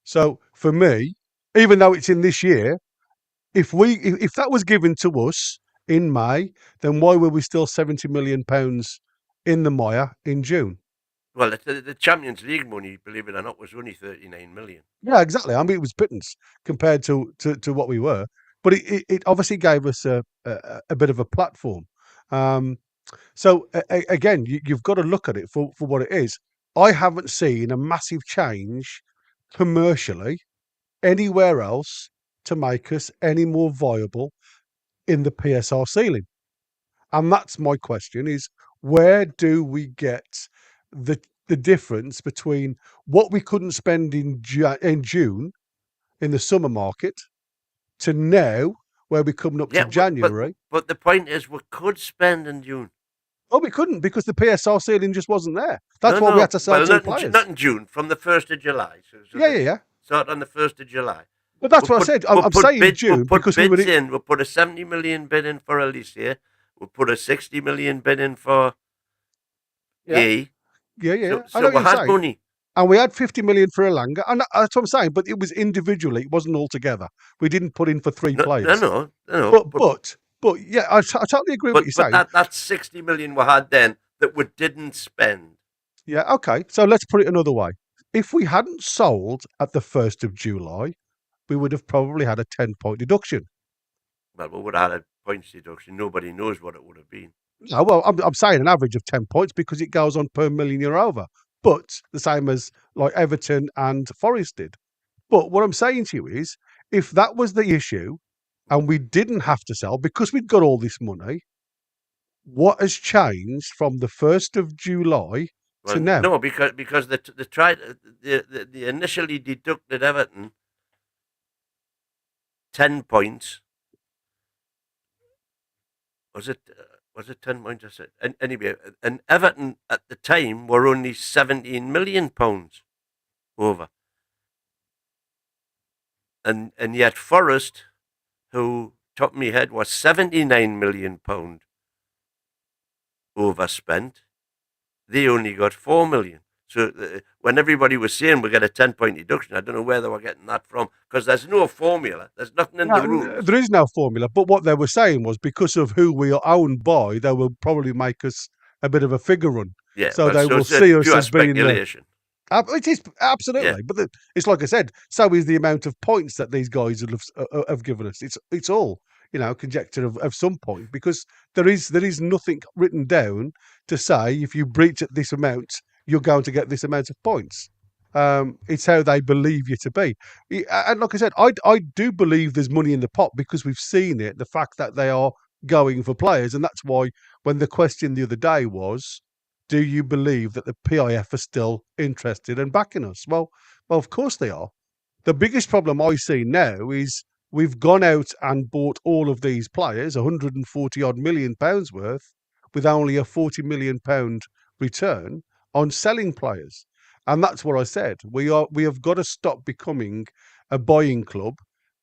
So for me, even though it's in this year, if that was given to us in May, then why were we still £70 million in the mire in June? Well, the Champions League money, believe it or not, was only 39 million. Yeah, exactly. I mean, it was pittance compared to what we were, but it obviously gave us a bit of a platform. So again, you've got to look at it for what it is. I haven't seen a massive change commercially anywhere else to make us any more viable in the PSR ceiling. And that's my question: is where do we get the difference between what we couldn't spend in June in the summer market to now, where we're coming up to Yeah, January? but the point is, we could spend in June. Oh, we couldn't because the PSR ceiling just wasn't there. That's No, why we had no. to sell Well, two not players. in June, from the 1st of July. So Yeah, yeah, yeah. start on the 1st of July. But that's what I said. I'm saying June We'll put because we were. bids in. We'll put a 70 million bid in for Alicia. We'll put a 60 million bid in for Yeah, Gay. yeah, yeah. I So know what we you're had saying. money. And we had 50 million for Elanga, and that's what I'm saying. But it was individually; it wasn't all together. We didn't put in for three No, no, players. no, no. But yeah, I totally agree with what you're But saying. that's 60 million we had then that we didn't spend. Yeah, okay. So let's put it another way. If we hadn't sold at the 1st of July, we would have probably had a 10-point deduction. Well, we would have had a points deduction. Nobody knows what it would have been. No, well, I'm saying an average of 10 points because it goes on per million you're over, but the same as like Everton and Forest did. But what I'm saying to you is, if that was the issue and we didn't have to sell because we'd got all this money, what has changed from the 1st of July to Well, now? no, because they tried they initially deducted Everton 10 points. Was it 10 points? I said. And anyway, and Everton at the time were only 17 million pounds over, and yet Forest, who top of my head was 79 million pound overspent, they only got 4 million. So when everybody was saying we get a 10-point deduction, I don't know where they were getting that from, because there's no formula. There's nothing in the rules. There is no formula, but what they were saying was because of who we are owned by, they will probably make us a bit of a figure run. Yeah, So well, they so will it's see us pure as being the. speculation. It is Yeah. absolutely, but it's like I said. So is the amount of points that these guys have given us. It's all conjecture of some point because there is nothing written down to say if you breach at this amount, you're going to get this amount of points. It's how they believe you to be, and like I said, I do believe there's money in the pot because we've seen it. The fact that they are going for players, and that's why when the question the other day was, do you believe that the PIF are still interested and backing us? Well, of course they are. The biggest problem I see now is we've gone out and bought all of these players, 140 odd million pounds worth, with only a 40 million pound return on selling players. And that's what I said. We have got to stop becoming a buying club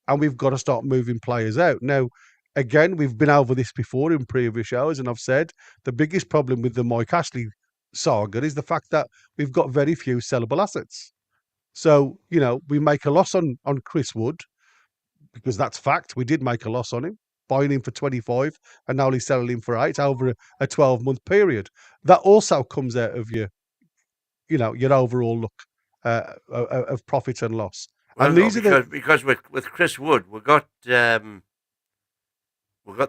and we've got to start moving players out. Now, again, we've been over this before in previous shows, and I've said the biggest problem with the Mike Ashley saga is the fact that we've got very few sellable assets. So, we make a loss on Chris Wood because that's fact. We did make a loss on him, buying him for 25 and now he's selling him for 8 over a 12-month period. That also comes out of your overall look of profit and loss. Well, And no, these are because with Chris Wood, we got the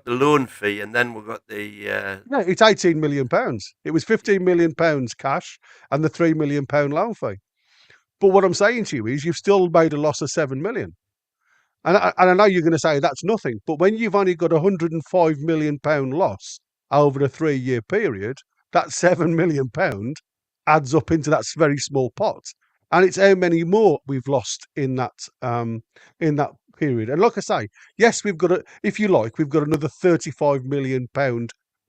loan fee, and then we got the it's £18 million. It was £15 million cash and the £3 million loan fee. But what I'm saying to you is, you've still made a loss of £7 million. And I know you're going to say that's nothing, but when you've only got £105 million loss over a 3-year period, that £7 million adds up into that very small pot, and it's how many more we've lost in that period. And like I say, yes, we've got if you like, we've got another £35 million.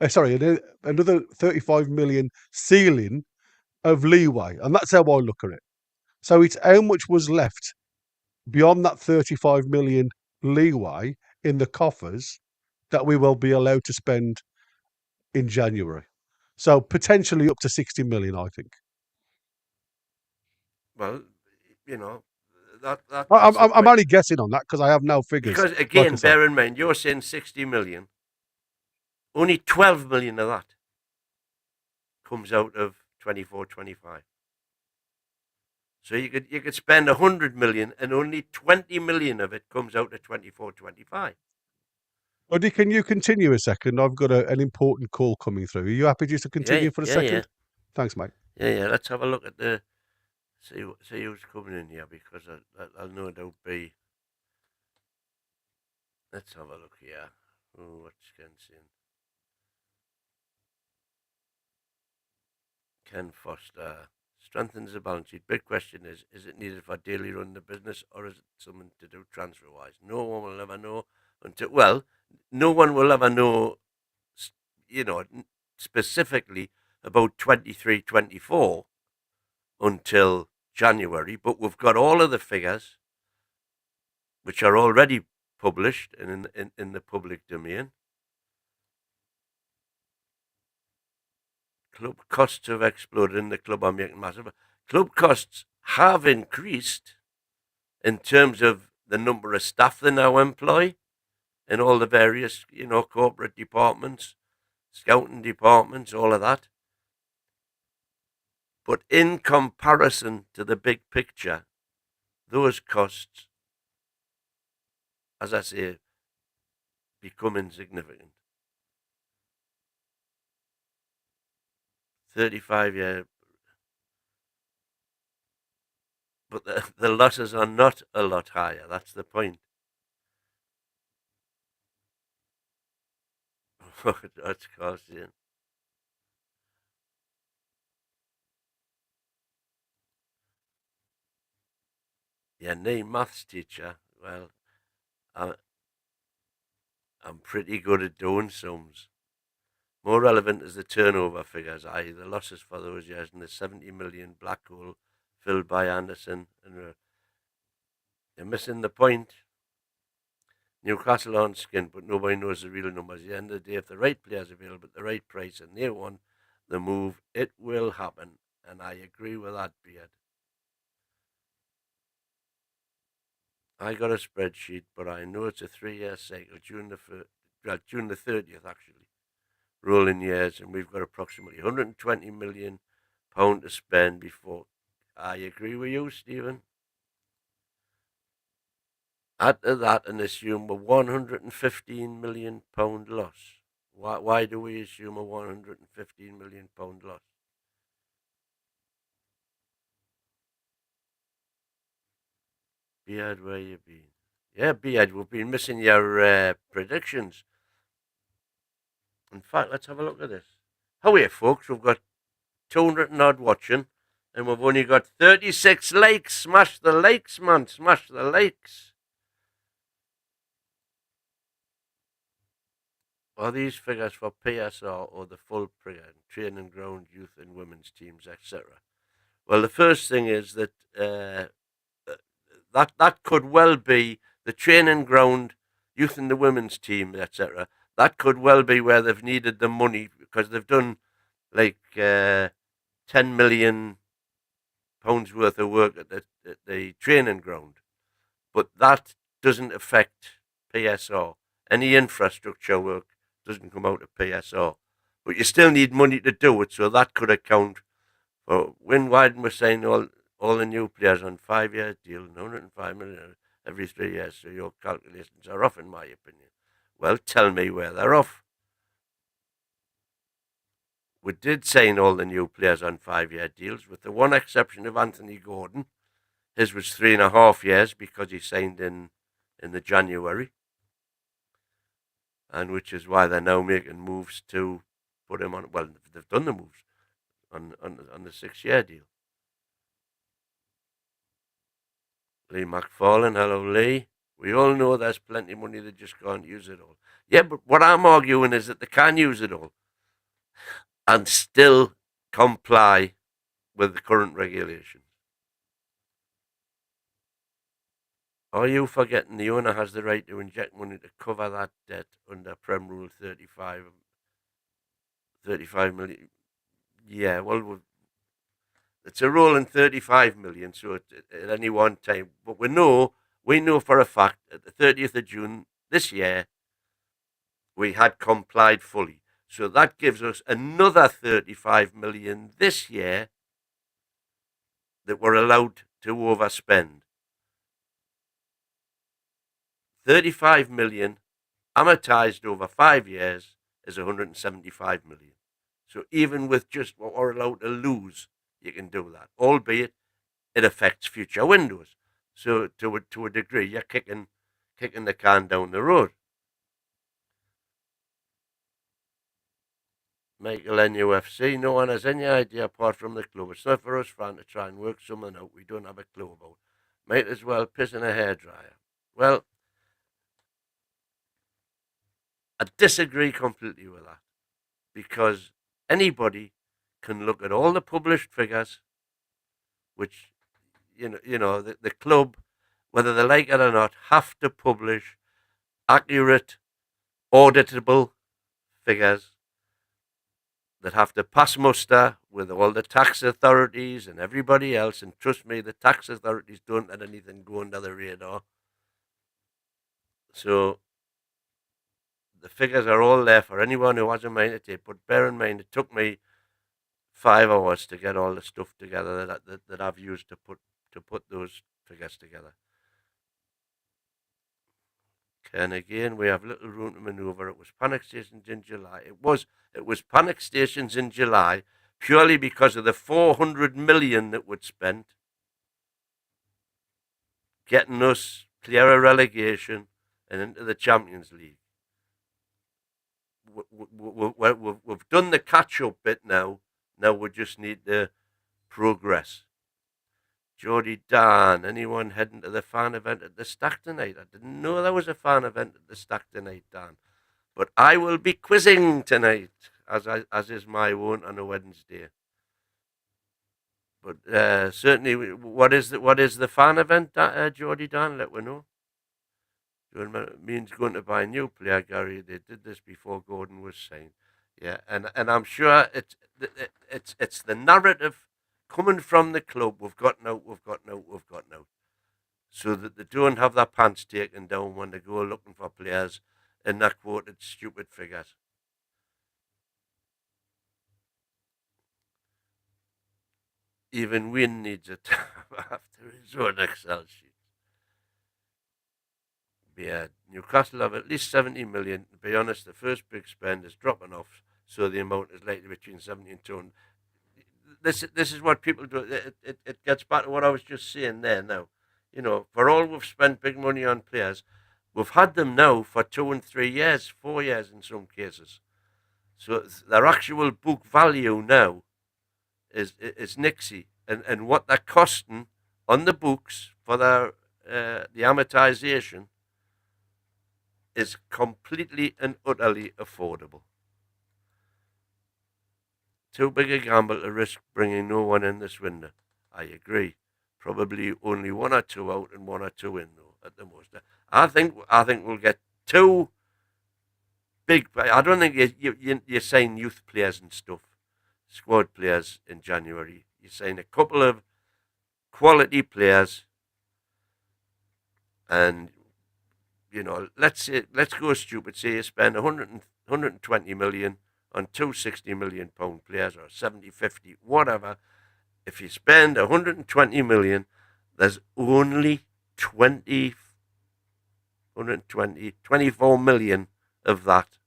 Sorry, another 35 million ceiling of leeway, and that's how I look at it. So it's how much was left beyond that 35 million leeway in the coffers that we will be allowed to spend in January. So potentially up to 60 million, I think. well, you know, that's I'm, the I'm I'm point. only guessing on that because I have no figures, Because like I again, say. bear in mind, you're saying 60 million. Only 12 million of that comes out of 24-25. So you could spend 100 million, and only 20 million of it comes out of 24-25. Buddy, can you continue a second? I've got an important call coming through. Are you happy just to Yeah, continue for a yeah, yeah, second? Thanks, mate. yeah. Let's have a look at the see who's coming in here, because I'll no doubt be. Let's have a look here. Oh, what's Ken saying? Ken Foster strengthens the balance sheet. Big question is it needed for daily run the business, or is it something to do transfer wise? No one will ever know no one will ever know, you know, specifically about 23-24 until January. But we've got all of the figures, which are already published and in the public domain. Club costs have exploded, and the club are making massive. Club costs have increased in terms of the number of staff they now employ in all the various, corporate departments, scouting departments, all of that. But in comparison to the big picture, those costs, as I say, become insignificant. 35-year, but the losses are not a lot higher. That's the point. That's costing. Yeah, name maths teacher. Well, I'm pretty good at doing sums. More relevant is the turnover figures, i.e. the losses for those years, and the 70 million black hole filled by Anderson. And you're missing the point. Newcastle aren't skint, but nobody knows the real numbers. At the end of the day, if the right player's available at the right price and they want the move, it will happen. And I agree with that, Beard. I got a spreadsheet, but I know it's a 3-year cycle, June the 30th, actually, rolling years, and we've got approximately £120 million to spend before. I agree with you, Stephen. Add to that and assume a £115 million loss. Why do we assume a £115 million loss? Beard, where you been? Yeah, Beard, we've been missing your predictions. In fact, let's have a look at this. How are you, folks? We've got 200 and odd watching, and we've only got 36 likes. Smash the likes, man. Smash the likes. Are these figures for PSR or the full training ground, youth and women's teams, etc.? Well, the first thing is that that could well be the training ground, youth and the women's team, etc. That could well be where they've needed the money, because they've done like £10 million worth of work at the training ground. But that doesn't affect PSR. Any infrastructure work doesn't come out of PSR. But you still need money to do it, so that could account Well, Wyn Wyden was saying all the new players on 5-year deal, 105 million every 3 years, so your calculations are off, in my opinion. Well, tell me where they're off. We did sign all the new players on 5-year deals, with the one exception of Anthony Gordon. His was 3.5 years because he signed in the January, and which is why they're now making moves to put him on. Well, they've done the moves on the 6-year deal. Lee McFarlane, hello Lee. We all know there's plenty of money, they just can't use it all. Yeah, but what I'm arguing is that they can use it all and still comply with the current regulations. Are you forgetting the owner has the right to inject money to cover that debt under Prem Rule 35 million? Yeah, well, it's a rolling 35 million, so at any one time. But we know for a fact at the 30th of June this year, we had complied fully. So that gives us another 35 million this year that we're allowed to overspend. 35 million amortized over 5 years is 175 million. So even with just what we're allowed to lose, you can do that, albeit it affects future windows. So to a degree, you're kicking the can down the road. Michael NUFC, no one has any idea apart from the club. It's not for us trying to try and work something out we don't have a clue about. Might as well piss in a hairdryer. Well, I disagree completely with that, because anybody can look at all the published figures, which the club, whether they like it or not, have to publish accurate, auditable figures that have to pass muster with all the tax authorities and everybody else. And trust me, the tax authorities don't let anything go under the radar. So the figures are all there for anyone who has a mind to take. But bear in mind, it took me 5 hours to get all the stuff together that I've used to put those figures together. And again, we have little room to manoeuvre. It was panic stations in July. It was panic stations in July purely because of the 400 million that was spent getting us clear of relegation and into the Champions League. We've done the catch-up bit now. Now we just need to progress. Geordie Dan, anyone heading to the fan event at the Stack tonight? I didn't know there was a fan event at the Stack tonight, Dan. But I will be quizzing tonight, as is my wont on a Wednesday. But certainly, what is the fan event, Geordie Dan? Let me know. It means going to buy a new player, Gary. They did this before Gordon was signed. Yeah, and I'm sure it's the narrative coming from the club. We've gotten out. So that they don't have their pants taken down when they go looking for players and they're quoted stupid figures. Even Wynn needs a tab after his own Excel sheet. Yeah, Newcastle have at least 70 million. To be honest, the first big spend is dropping off, so the amount is likely between 70 and 200. This is what people do. It gets back to what I was just saying there now. For all we've spent big money on players, we've had them now for 2 and 3 years, 4 years in some cases. So their actual book value now is nixy, and what they're costing on the books for their the amortization is completely and utterly affordable. Too big a gamble to risk bringing no one in this window. I agree. Probably only 1 or 2 out and 1 or 2 in, though, at the most. I think we'll get 2 big. I don't think you sign youth players and stuff, squad players in January. You sign a couple of quality players, and let's go stupid. Say you spend 120 million on 2 £60 million players, or 70, 50, whatever, if you spend 120 million, there's only 24 million of that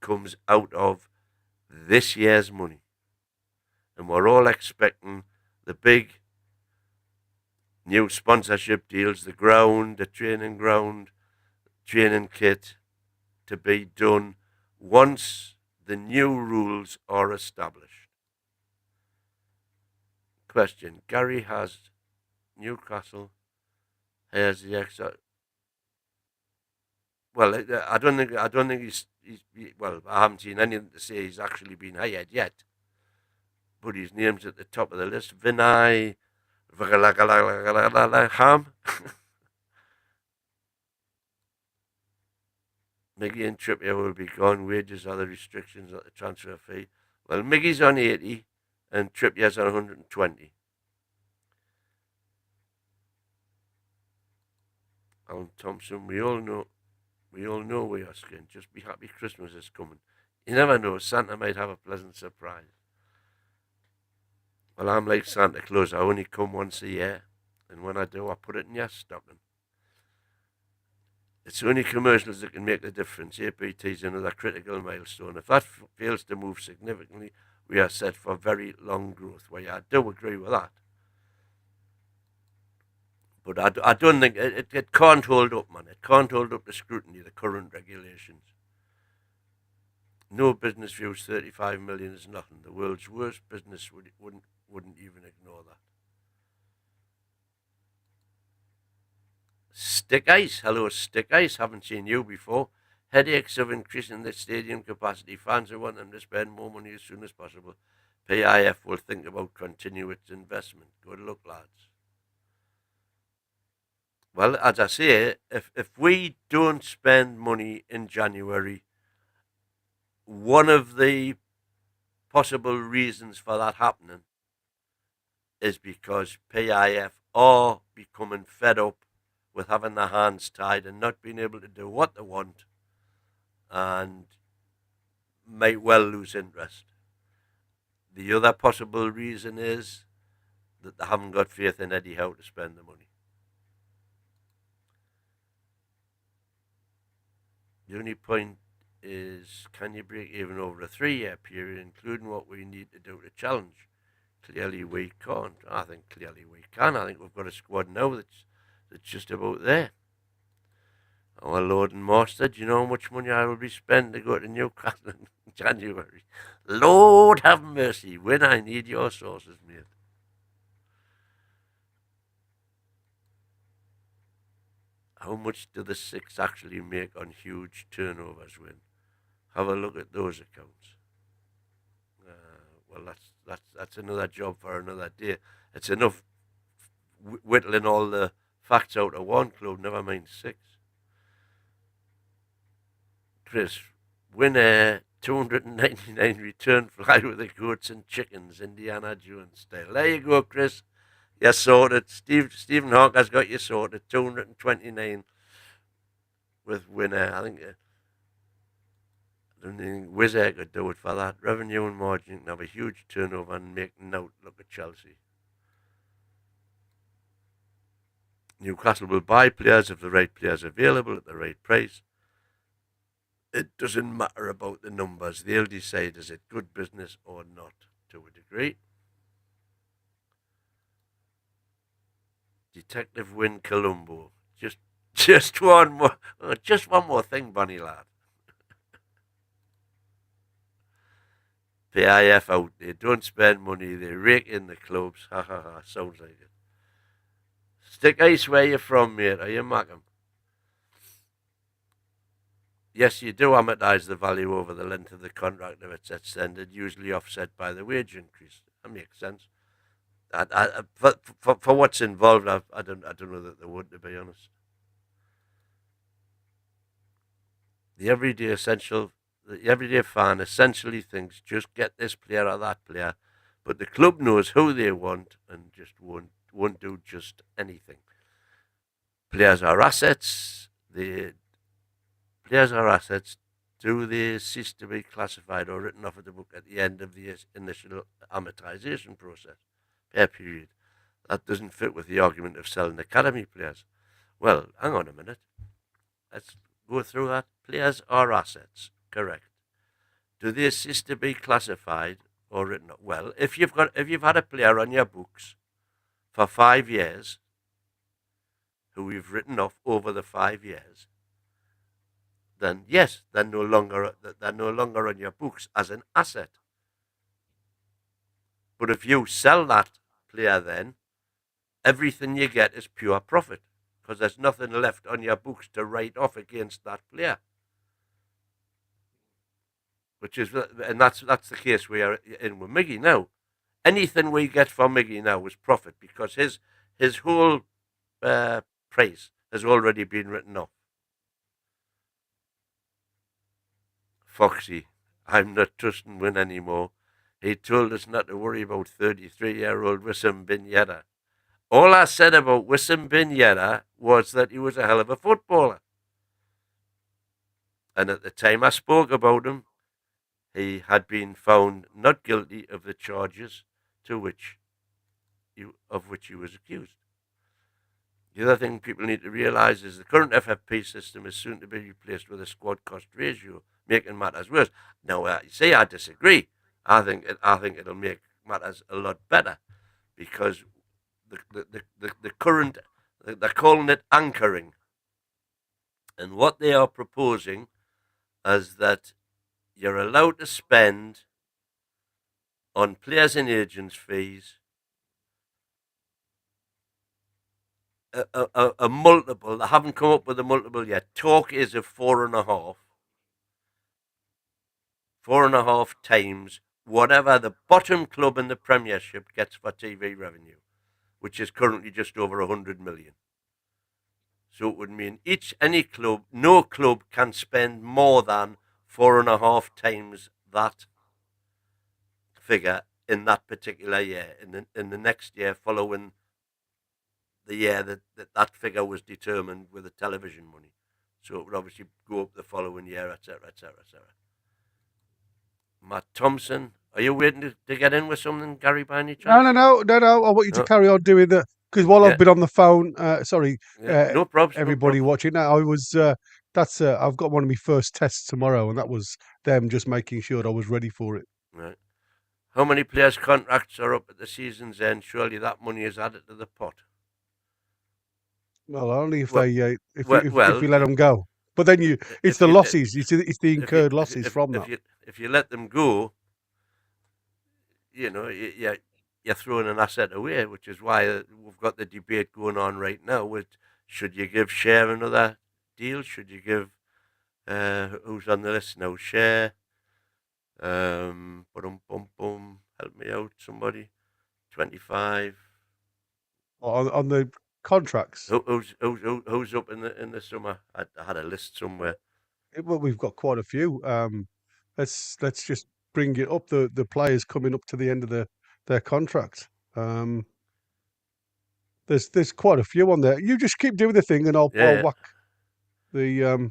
comes out of this year's money. And we're all expecting the big new sponsorship deals, the ground, the training ground, training kit to be done once the new rules are established. Question: Gary has Newcastle has the extra. Well, I don't think he's. Well, I haven't seen anything to say he's actually been hired yet. But his name's at the top of the list. Vinay Ham. Miggy and Trippier will be gone. Wages are the restrictions at the transfer fee. Well, Miggy's on 80 and Trippier's on 120. Alan Thompson, we all know we are skint. Just be happy Christmas is coming. You never know, Santa might have a pleasant surprise. Well, I'm like Santa Claus. I only come once a year, and when I do, I put it in your stocking. It's only commercials that can make the difference. APT is another critical milestone. If that fails to move significantly, we are set for very long growth. Well, yeah, I do agree with that. But I don't think it can't hold up, man. It can't hold up the scrutiny, the current regulations. No business views 35 million is nothing. The world's worst business wouldn't even ignore that. Stick Ice, hello Stick Ice, haven't seen you before. Headaches of increasing the stadium capacity. Fans who want them to spend more money as soon as possible. PIF will think about continue its investment. Good luck, lads. Well, as I say, if we don't spend money in January, one of the possible reasons for that happening is because PIF are becoming fed up with having their hands tied and not being able to do what they want, and might well lose interest. The other possible reason is that they haven't got faith in Eddie Howe to spend the money. The only point is, can you break even over a 3-year period, including what we need to do to challenge? Clearly we can't. I think clearly we can. I think we've got a squad now that's just about there. Our Lord and Master, do you know how much money I will be spending to go to Newcastle in January? Lord have mercy, when I need your sources, mate. How much do the 6 actually make on huge turnovers win? Have a look at those accounts. Well, that's another job for another day. It's enough whittling all the facts out of one club, never mind 6. Chris, winner 299 return fly with the goats and chickens, Indiana Jones style. There you go, Chris. You're sorted. Stephen Hawke has got you sorted. 229 with winner. I don't think Wizz Air could do it for that. Revenue and margin can have a huge turnover and make note. Look at Chelsea. Newcastle will buy players if the right players are available at the right price. It doesn't matter about the numbers. They'll decide is it good business or not, to a degree. Detective Win Colombo. Just one more thing, bunny lad. PIF out. They don't spend money. They rake in the clubs. Ha ha ha. Sounds like it. Stick Ice, where you from, mate? Are you Mackham? Yes, you do amortise the value over the length of the contract if it's extended, usually offset by the wage increase. That makes sense. For what's involved, I don't know that there would, to be honest. The everyday fan essentially thinks just get this player or that player, but the club knows who they want and just won't do just anything. Players are assets. Players are assets. Do they cease to be classified or written off of the book at the end of the initial amortization process? pay period. That doesn't fit with the argument of selling academy players. Well, hang on a minute. Let's go through that. Players are assets, correct. Do they cease to be classified or written up? Well, if you've had a player on your books for 5 years who you've written off over the 5 years, then yes, they're no longer on your books as an asset. But if you sell that player, then everything you get is pure profit because there's nothing left on your books to write off against that player. And that's the case we are in with Miggy now. Anything we get from Miggy now is profit because his whole price has already been written off. Foxy, I'm not trusting Win anymore. He told us not to worry about 33-year-old Wissam Bin Yedda. All I said about Wissam Bin Yedda was that he was a hell of a footballer. And at the time I spoke about him, he had been found not guilty of the charges of which he was accused. The other thing people need to realise is the current FFP system is soon to be replaced with a squad cost ratio, making matters worse. Now, you say I disagree. I think it'll make matters a lot better because the current, they're calling it anchoring, and what they are proposing is that you're allowed to spend on players and agents fees a multiple. They haven't come up with a multiple yet. Talk is of 4.5 times whatever the bottom club in the Premiership gets for TV revenue, which is currently just over 100 million. So it would mean no club can spend more than 4.5 times that figure in that particular year. In the next year following the year that figure was determined with the television money. So it would obviously go up the following year, etc., etc., etc. Matt Thompson, are you waiting to get in with something, Gary, by any chance? No. I want you to No. carry on doing that because while Yeah. I've been on the phone, No probs. everybody No probs. watching. I was I've got one of my first tests tomorrow, and that was them just making sure I was ready for it. Right. How many players' contracts are up at the season's end? Surely that money is added to the pot. Well, only if Well, they if well, you let them go. But then it's if the you losses. It's the if you incurred losses if from that. if you let them go, you're throwing an asset away, which is why we've got the debate going on right now. With should you give Share another deal? Should you give who's on the list now? Share. Help me out, somebody. 25. On the contracts. Who's up in the summer? I had a list somewhere. Well, we've got quite a few. Let's just bring it up. The players coming up to the end of their contract. There's quite a few on there. You just keep doing the thing, and I'll Yeah. whack the.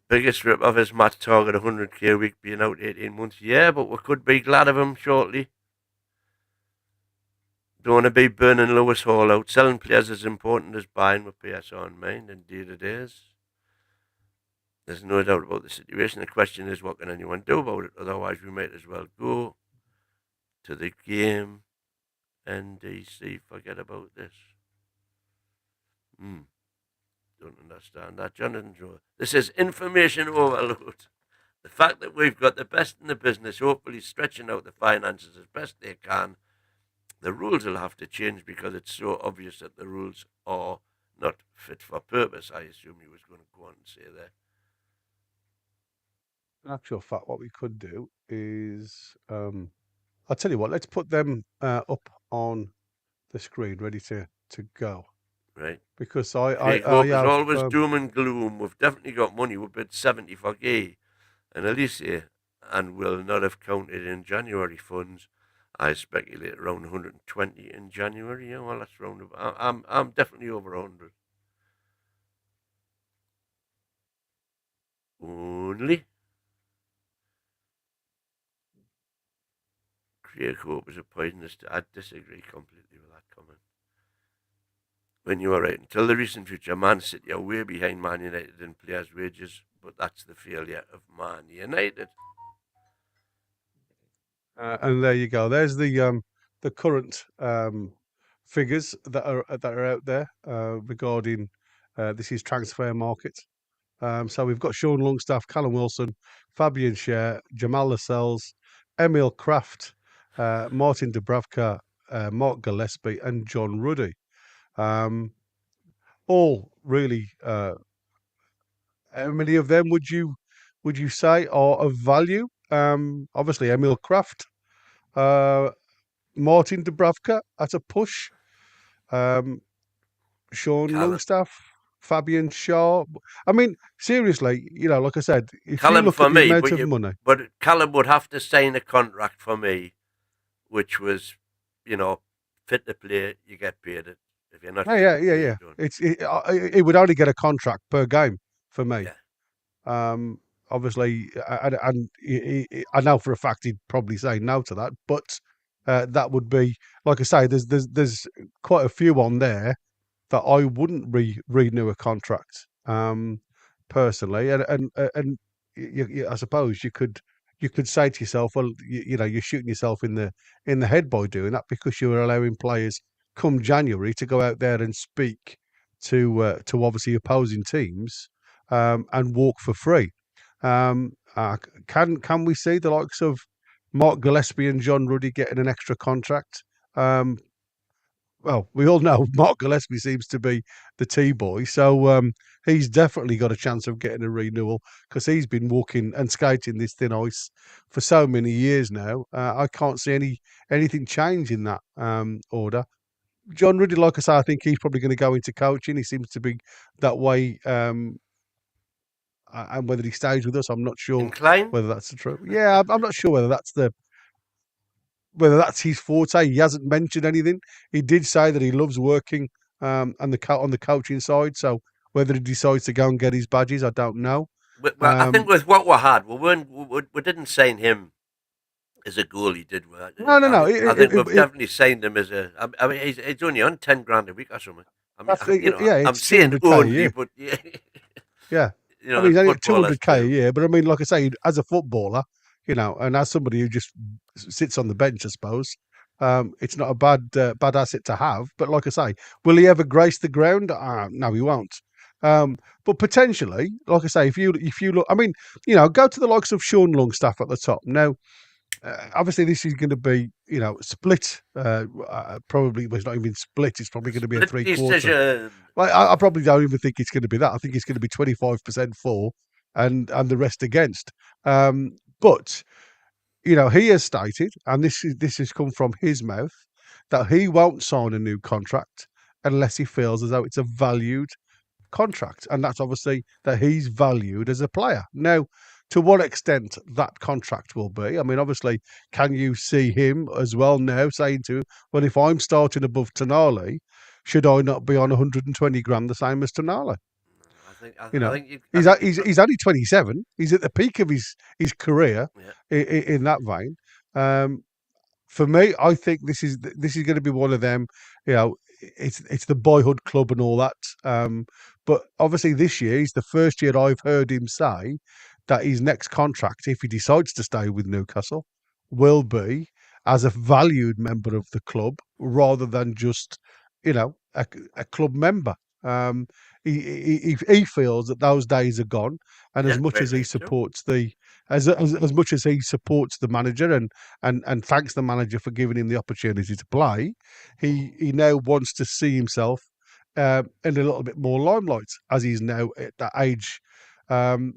Biggest rip off is Matt Target, 100k a week, being out 18 months. Yeah, but we could be glad of him shortly. Don't want to be burning Lewis Hall out. Selling players is important as buying with PSR in mind. Indeed it is. There's no doubt about the situation. The question is, what can anyone do about it? Otherwise, we might as well go to the game. NDC, forget about this. Don't understand that. Jonathan Joe. This is information overload. The fact that we've got the best in the business, hopefully stretching out the finances as best they can. The rules will have to change because it's so obvious that the rules are not fit for purpose. I assume he was going to go on and say there. In actual fact, what we could do is, I'll tell you what. Let's put them up on the screen, ready to go. Right. Because Craig I Hope is have. always doom and gloom. We've definitely got money. We bid 70 for Gay and Alicia and will not have counted in January funds. I speculate around 120 in January. Yeah, well, that's round about. I'm definitely over 100. Only Clear hope is a poisonous. I disagree completely with that comment. When you are right, until the recent future, Man City are way behind Man United in players' wages, but that's the failure of Man United. And there you go. There's the current figures that are out there regarding this is transfer market. So we've got Sean Longstaff, Callum Wilson, Fabian Schär, Jamal Lascelles, Emil Kraft, Martin Dubravka, Mark Gillespie, and John Ruddy. All really. How many of them would you say are of value? Obviously, Emil Kraft, Martin Dubravka at a push, um, Sean Callum, Longstaff, Fabian Shaw. I mean, seriously, like I said, if you Callum look for at the me, amount of money, but Callum would have to sign a contract for me, which was, fit to play. You get paid it. If you're not fit to play, you don't. it would only get a contract per game for me. Yeah. Obviously, and I know for a fact he'd probably say no to that, but that would be like I say. There's quite a few on there that I wouldn't renew a contract personally, and I suppose you could say to yourself, well, you're shooting yourself in the head by doing that because you're allowing players come January to go out there and speak to obviously opposing teams and walk for free. Can we see the likes of Mark Gillespie and John Ruddy getting an extra contract? Well, we all know Mark Gillespie seems to be the T-boy, so he's definitely got a chance of getting a renewal because he's been walking and skating this thin ice for so many years now. I can't see anything change in that order. John Ruddy, like I say, I think he's probably going to go into coaching. He seems to be that way. And whether he stays with us, I'm not sure Incline? whether that's the truth. Yeah, I'm not sure whether that's his forte. He hasn't mentioned anything. He did say that he loves working on the coaching side. So whether he decides to go and get his badges, I don't know. Well, I think with what we had, we didn't sign him as a goalie, did we? No. I think we've definitely signed him as a. I mean, he's only on 10 grand a week or something. I mean, yeah, I'm it's saying 200k a only, year. but yeah, Yeah, I mean, the he's only at footballers 200k a too. year. But I mean, like I say, as a footballer, and as somebody who just sits on the bench, I suppose, it's not a bad asset to have. But like I say, will he ever grace the ground? No, he won't. But potentially, like I say, if you look, I mean, go to the likes of Sean Longstaff at the top. Now, obviously, this is going to be, split. Probably, well, it's not even split. It's probably going to be a Split three-quarter. decision. Like, I probably don't even think it's going to be that. I think it's going to be 25% for and the rest against. But he has stated, and this has come from his mouth, that he won't sign a new contract unless he feels as though it's a valued contract, and that's obviously that he's valued as a player. Now, to what extent that contract will be, I mean, obviously, can you see him as well now saying well, if I'm starting above Tonali, should I not be on 120 grand the same as Tonali? I think I, You I know, think you I think you've got he's only 27. He's at the peak of his career yeah. in that vein. Um, for me, I think this is going to be one of them. It's the boyhood club and all that. But obviously, this year is the first year I've heard him say that his next contract, if he decides to stay with Newcastle, will be as a valued member of the club rather than just a club member. Um, he feels that those days are gone, and as Yeah, much very as he very true. supports as much as he supports the manager and thanks the manager for giving him the opportunity to play, he now wants to see himself in a little bit more limelight as he's now at that age. Um,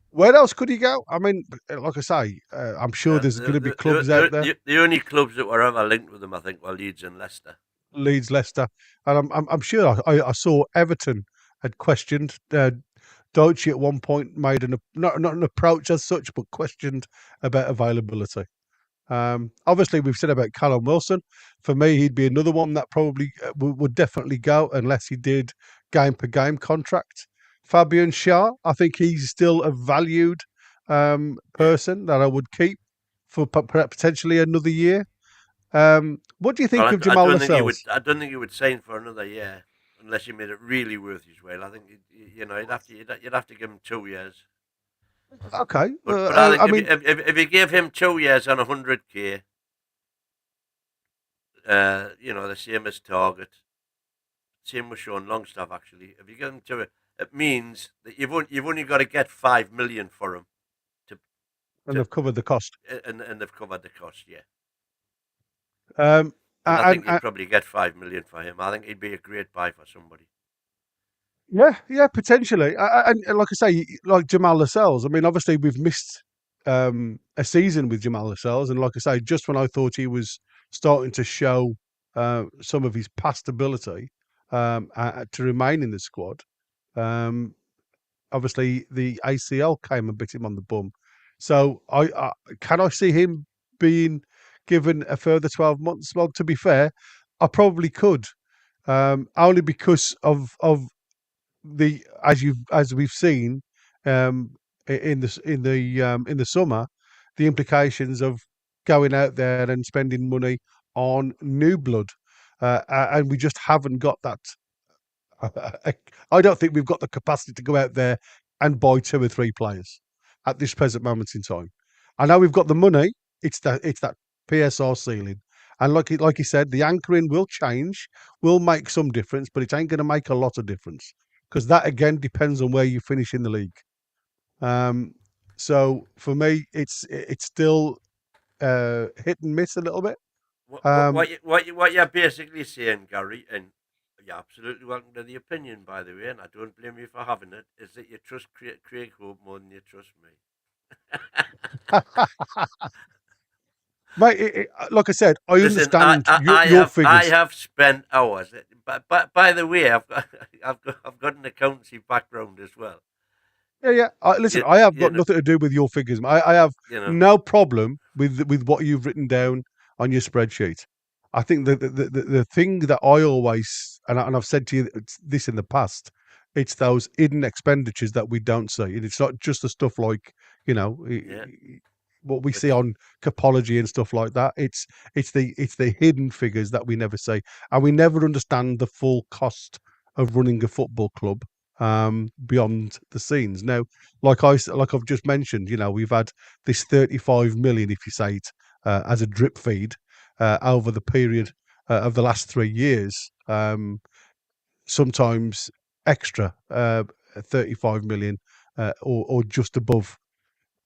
where else could he go? I mean, like I say, I'm sure there's going to be clubs out there. The only clubs that were ever linked with him, I think, were Leeds and Leicester. Leeds, Leicester, and I'm sure I saw Everton had questioned Deutsche at one point, made not an approach as such, but questioned about availability. Obviously, we've said about Callum Wilson. For me, he'd be another one that probably would definitely go unless he did game per game contract. Fabian Schär, I think he's still a valued Yeah, person that I would keep for potentially another year. What do you Well, think of I Jamal don't think he would. Lascelles? I don't think he would sign for another year unless you made it really worth his while. I think you'd have to give him 2 years. Okay, But I think I mean, if you gave him 2 years on 100k, the same as Target, same with Sean Longstaff actually. If you give him to it, it means that you've only got to get 5 million for him to and to they've covered the cost. and they've covered the cost. Yeah, Um, and I and, think you'd probably get 5 million for him. I think he'd be a great buy for somebody. yeah, potentially. And like I say, like Jamal Lascelles. I mean, obviously we've missed a season with Jamal Lascelles, and like I say, just when I thought he was starting to show some of his past ability to remain in the squad, um, obviously the ACL came and bit him on the bum. So I can I see him being given a further 12 months. Well, to be fair, I probably could, only because of the as we've seen um, in the summer, the implications of going out there and spending money on new blood, and we just haven't got that. I don't think we've got the capacity to go out there and buy two or three players at this present moment in time. I know we've got the money. It's that PSR ceiling, and like you said, the anchoring will change, will make some difference, but it ain't going to make a lot of difference because that again depends on where you finish in the league. Um, so for me, it's still hit and miss a little bit. What what Um, what you, what you, what you're basically saying, Gary, and you're absolutely welcome to the opinion, by the way, and I don't blame you for having it, is that you trust Craig Hope more than you trust me. Mate, like I said, I Listen, I, understand I, I your have I figures. have spent hours. But by the way, I've got an accountancy background as well. Yeah. Listen, You, I have you got know, nothing to do with your figures. I have you know, no problem with what you've written down on your spreadsheet. I think the thing that I always and I've said to you this in the past, it's those hidden expenditures that we don't see. And it's not just the stuff like you know yeah. what we see Which on Capology and stuff like that. It's the hidden figures that we never see, and we never understand the full cost of running a football club beyond the scenes. Now, like I've just mentioned, we've had this 35 million, if you say it, as a drip feed over the period of the last 3 years. Sometimes extra 35 million or just above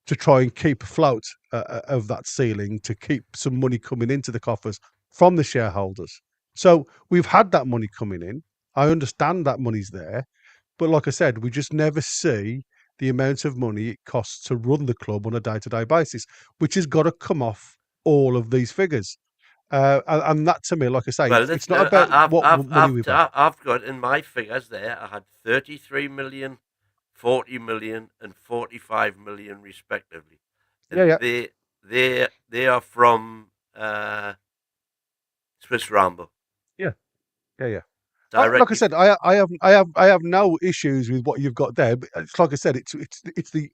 to try and keep afloat of that ceiling to keep some money coming into the coffers from the shareholders. So we've had that money coming in. I understand that money's there, but like I said, we just never see the amount of money it costs to run the club on a day-to-day basis, which has got to come off all of these figures. And that to me, like I say, well, it's not about what money we've had. I've got in my figures there. I had 33 million, 40 million, and 45 million respectively, Yeah, and yeah, they are from Swiss Ramble yeah, yeah. Like I directly. said, I have no issues with what you've got there. But it's like I said, it's the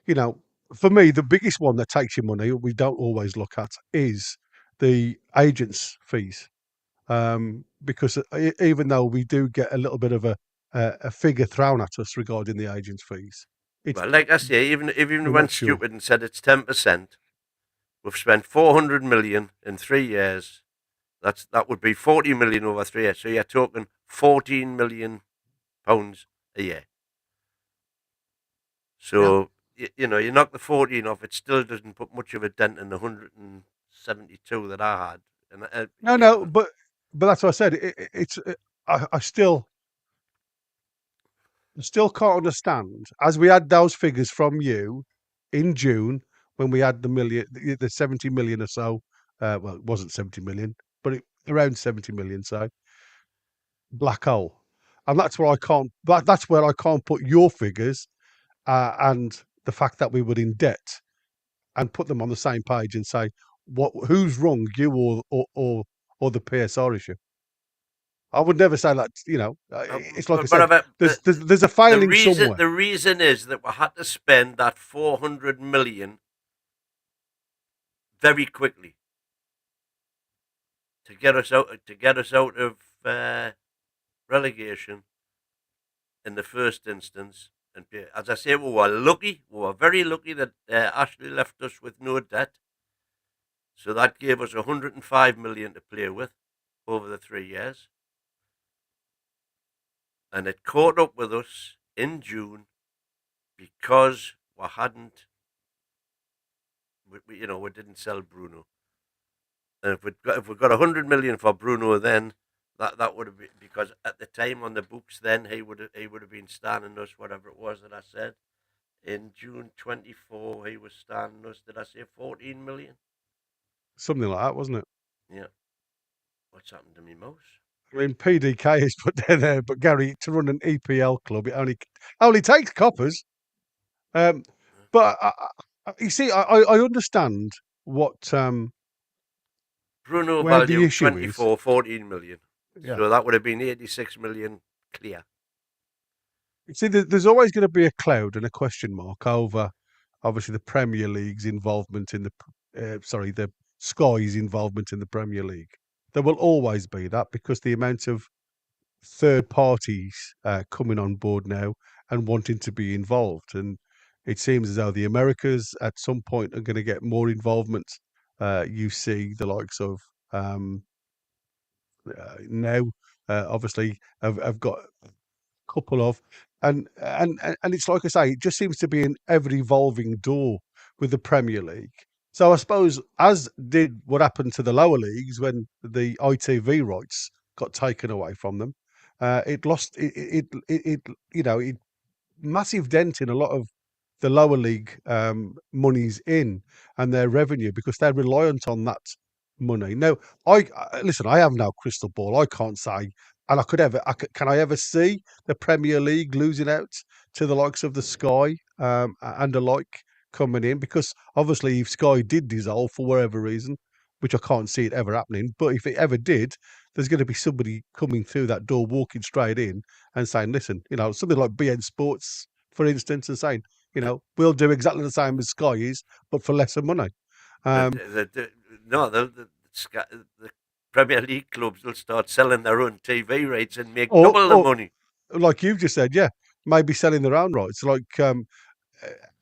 you know, for me, the biggest one that takes your money, we don't always look at, is the agents' fees. Because even though we do get a little bit of a figure thrown at us regarding the agents' fees, it's Well, like I say, even we we're went not sure. stupid and said it's 10%. We've spent 400 million in 3 years. That would be 40 million over 3 years. So you're talking 14 million pounds a year. Yeah. So you knock the 14 off, it still doesn't put much of a dent in the 172 that I had. And No, but that's what I said. It's I still can't understand as we had those figures from you in June when we had the 70 million or so. Well, it wasn't 70 million, but around 70 million. So black hole, and that's where I can't. That's where I can't put your figures and the fact that we were in debt and put them on the same page and say who's wrong, you or the PSR issue. I would never say that. It's like I but said. about There's a the failing reason somewhere. the reason is that we had to spend that 400 million very quickly to get us out of relegation in the first instance. And as I say, we were lucky. We were very lucky that Ashley left us with no debt. So that gave us 105 million to play with over the 3 years. And it caught up with us in June because we hadn't, we didn't sell Bruno. And if we got 100 million for Bruno, then that would have been, because at the time on the books, then he would have been standing us whatever it was that I said in June 24. He was standing us. Did I say 14 million? Something like that, wasn't it? Yeah. What's happened to me mouse? I mean, PDK is put down there, but Gary, to run an EPL club, it only takes coppers. But you see, I understand what Bruno where the value issue is. 24, 14 million. Yeah. So that would have been 86 million clear. You see, there's always going to be a cloud and a question mark over, obviously, the Premier League's involvement in the Sky's involvement in the Premier League. There will always be that because the amount of third parties coming on board now and wanting to be involved. And it seems as though the Americas at some point are going to get more involvement. You see the likes of now, obviously, have got a couple of, and it's like I say, it just seems to be an ever evolving door with the Premier League. So I suppose, as did what happened to the lower leagues when the ITV rights got taken away from them, it lost it massive dent in a lot of the lower league monies in and their revenue because they're reliant on that money. Now, listen. I have no crystal ball. I can't say, and can I ever see the Premier League losing out to the likes of the Sky and the like coming in? Because obviously, if Sky did dissolve for whatever reason, which I can't see it ever happening, but if it ever did, there's going to be somebody coming through that door, walking straight in and saying, "Listen, something like BN Sports, for instance, and saying, we'll do exactly the same as Sky is, but for lesser money." No, the Premier League clubs will start selling their own TV rights and make double the money. Like you've just said, yeah, maybe selling their own rights, like No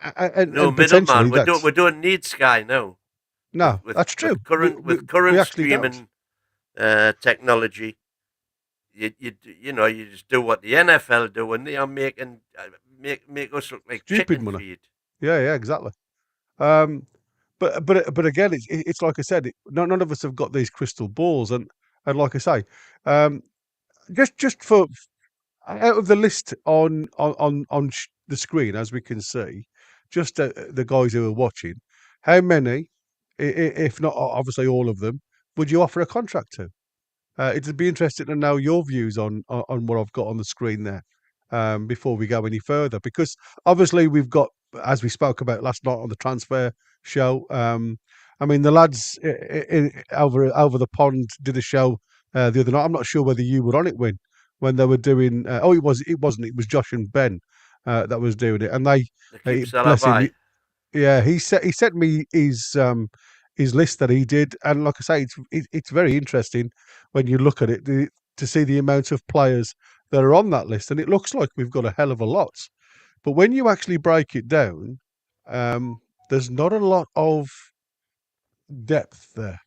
and middleman. potentially We don't need Sky now. No, that's true. With We current actually don't. streaming technology, you just do what the NFL do, and they are making make us look like Stupid chicken money. feed. Yeah, exactly. But again, it's like I said, none of us have got these crystal balls, and like I say, just for out of the list on the screen, as we can see, just the guys who are watching, how many, if not obviously all of them, would you offer a contract to? It'd be interesting to know your views on what I've got on the screen there before we go any further, because obviously we've got, as we spoke about last night on the transfer show. I mean, the lads over the pond did a show the other night. I'm not sure whether you were on it when they were doing. It wasn't. It was Josh and Ben that was doing it, and They keep bless him. Salahbai. Yeah, he sent me his list that he did, and like I say, it's very interesting when you look at it to see the amount of players that are on that list, and it looks like we've got a hell of a lot. But when you actually break it down, there's not a lot of depth there.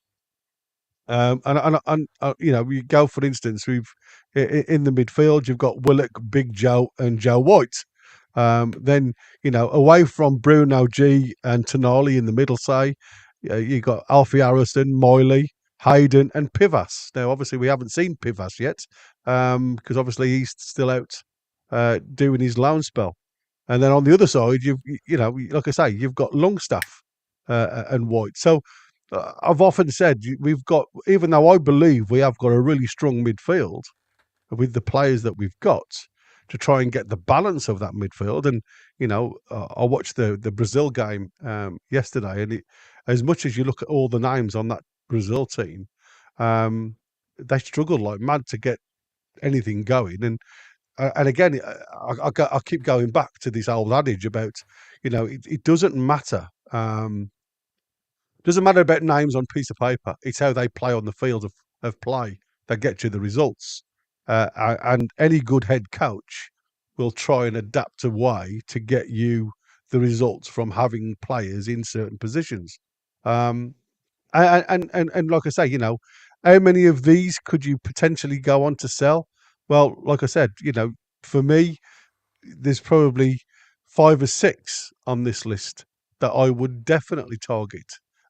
We go, for instance, in the midfield, you've got Willock, Big Joe, and Joe White. Then, away from Bruno G and Tonali in the middle, say, you've got Alfie Harrison, Moyley, Hayden, and Pivas. Now, obviously, we haven't seen Pivas yet because obviously he's still out doing his loan spell. And then on the other side, like I say, you've got Longstaff and White. So I've often said we've got, even though I believe we have got a really strong midfield with the players that we've got, to try and get the balance of that midfield. And I watched the Brazil game yesterday, and as much as you look at all the names on that Brazil team, they struggled like mad to get anything going. And again, I keep going back to this old adage about, it doesn't matter Doesn't matter about names on piece of paper. It's how they play on the field of play that get you the results. And any good head coach will try and adapt a way to get you the results from having players in certain positions. Um, and like I say, how many of these could you potentially go on to sell? Well, like I said, for me, there's probably 5 or 6 on this list that I would definitely target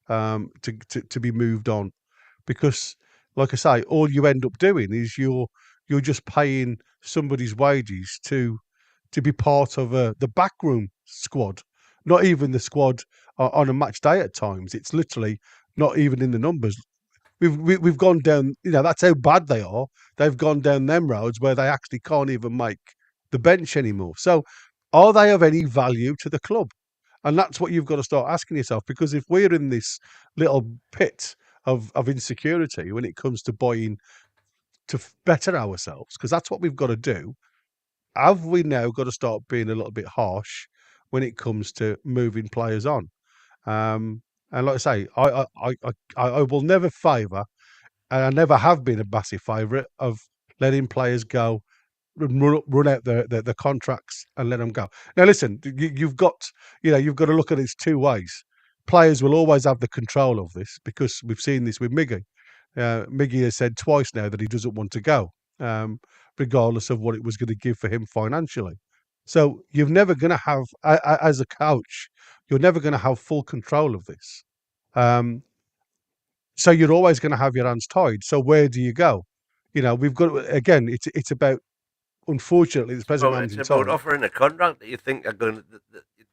to be moved on because, like I say, all you end up doing is you're just paying somebody's wages to be part of the backroom squad, not even the squad on a match day. At times, it's literally not even in the numbers. We've gone down. That's how bad they are. They've gone down them roads where they actually can't even make the bench anymore. So, are they of any value to the club? And that's what you've got to start asking yourself. Because if we're in this little pit of insecurity when it comes to buying to better ourselves, because that's what we've got to do, have we now got to start being a little bit harsh when it comes to moving players on? And like I say, I will never favour, and I never have been a massive favourite of letting players go, run out the contracts and let them go. Now, listen, you've got to look at it 2 ways. Players will always have the control of this because we've seen this with Miggy. Miggy has said twice now that he doesn't want to go, regardless of what it was going to give for him financially. So you're never going to have, as a coach, you're never going to have full control of this. Um, so you're always going to have your hands tied. So where do you go? We've got again. It's about, unfortunately, this present moment It's in about time. offering a contract that you think are going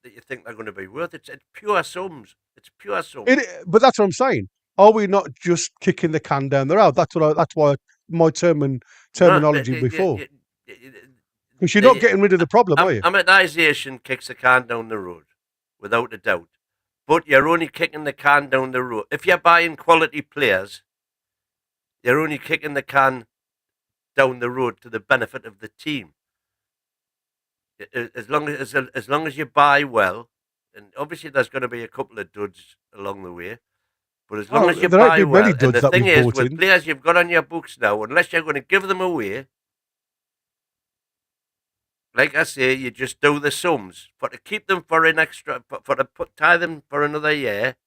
that you think they're going to be worth. It's pure sums. It's pure sums. But that's what I'm saying. Are we not just kicking the can down the road? That's why my No, terminology before, you- because you're not the getting rid of the problem, are you? amortization kicks the can down the road, without a doubt. But you're only kicking the can down the road. If you're buying quality players, you're only kicking the can down the road to the benefit of the team. As long as you buy well, and obviously there's going to be a couple of duds along the way, but as long Oh, as you there ain't buy been many well, and duds the that thing we've is bought with in. players you've got on your books now, unless you're going to give them away, like I say, you just do the sums for to keep them for an extra for to tie them for another year.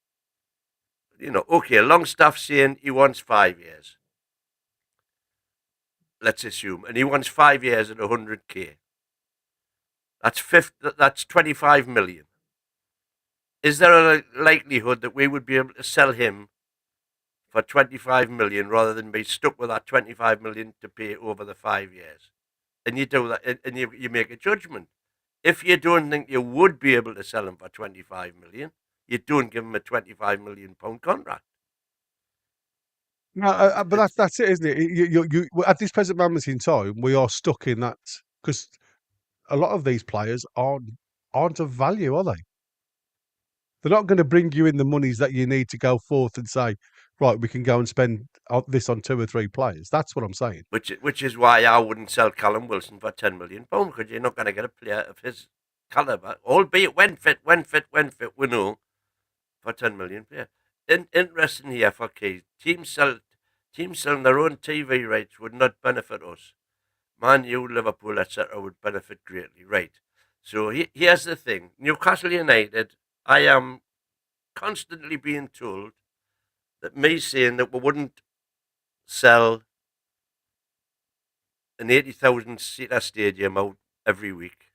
Okay, Longstaff's saying he wants 5 years. Let's assume, and he wants 5 years at 100K. That's 25 million. Is there a likelihood that we would be able to sell him for 25 million rather than be stuck with that 25 million to pay over the 5 years? And you do that, and you make a judgment. If you don't think you would be able to sell him for 25 million, you don't give him a 25 million pound contract. No, but It's that's it, isn't it? At this present moment in time, we are stuck in that because a lot of these players aren't of value, are they? They're not going to bring you in the monies that you need to go forth and say, right, we can go and spend this on 2 or 3 players. That's what I'm saying. which is why I wouldn't sell Callum Wilson for £10 million, because you're not going to get a player of his calibre, albeit when fit, we know, for 10 million player. Interesting here for Keys. Teams selling their own TV rights would not benefit us. Man U, Liverpool, etc. would benefit greatly. Right. So here's the thing. Newcastle United, I am constantly being told that me saying that we wouldn't sell an 80,000 seater stadium out every week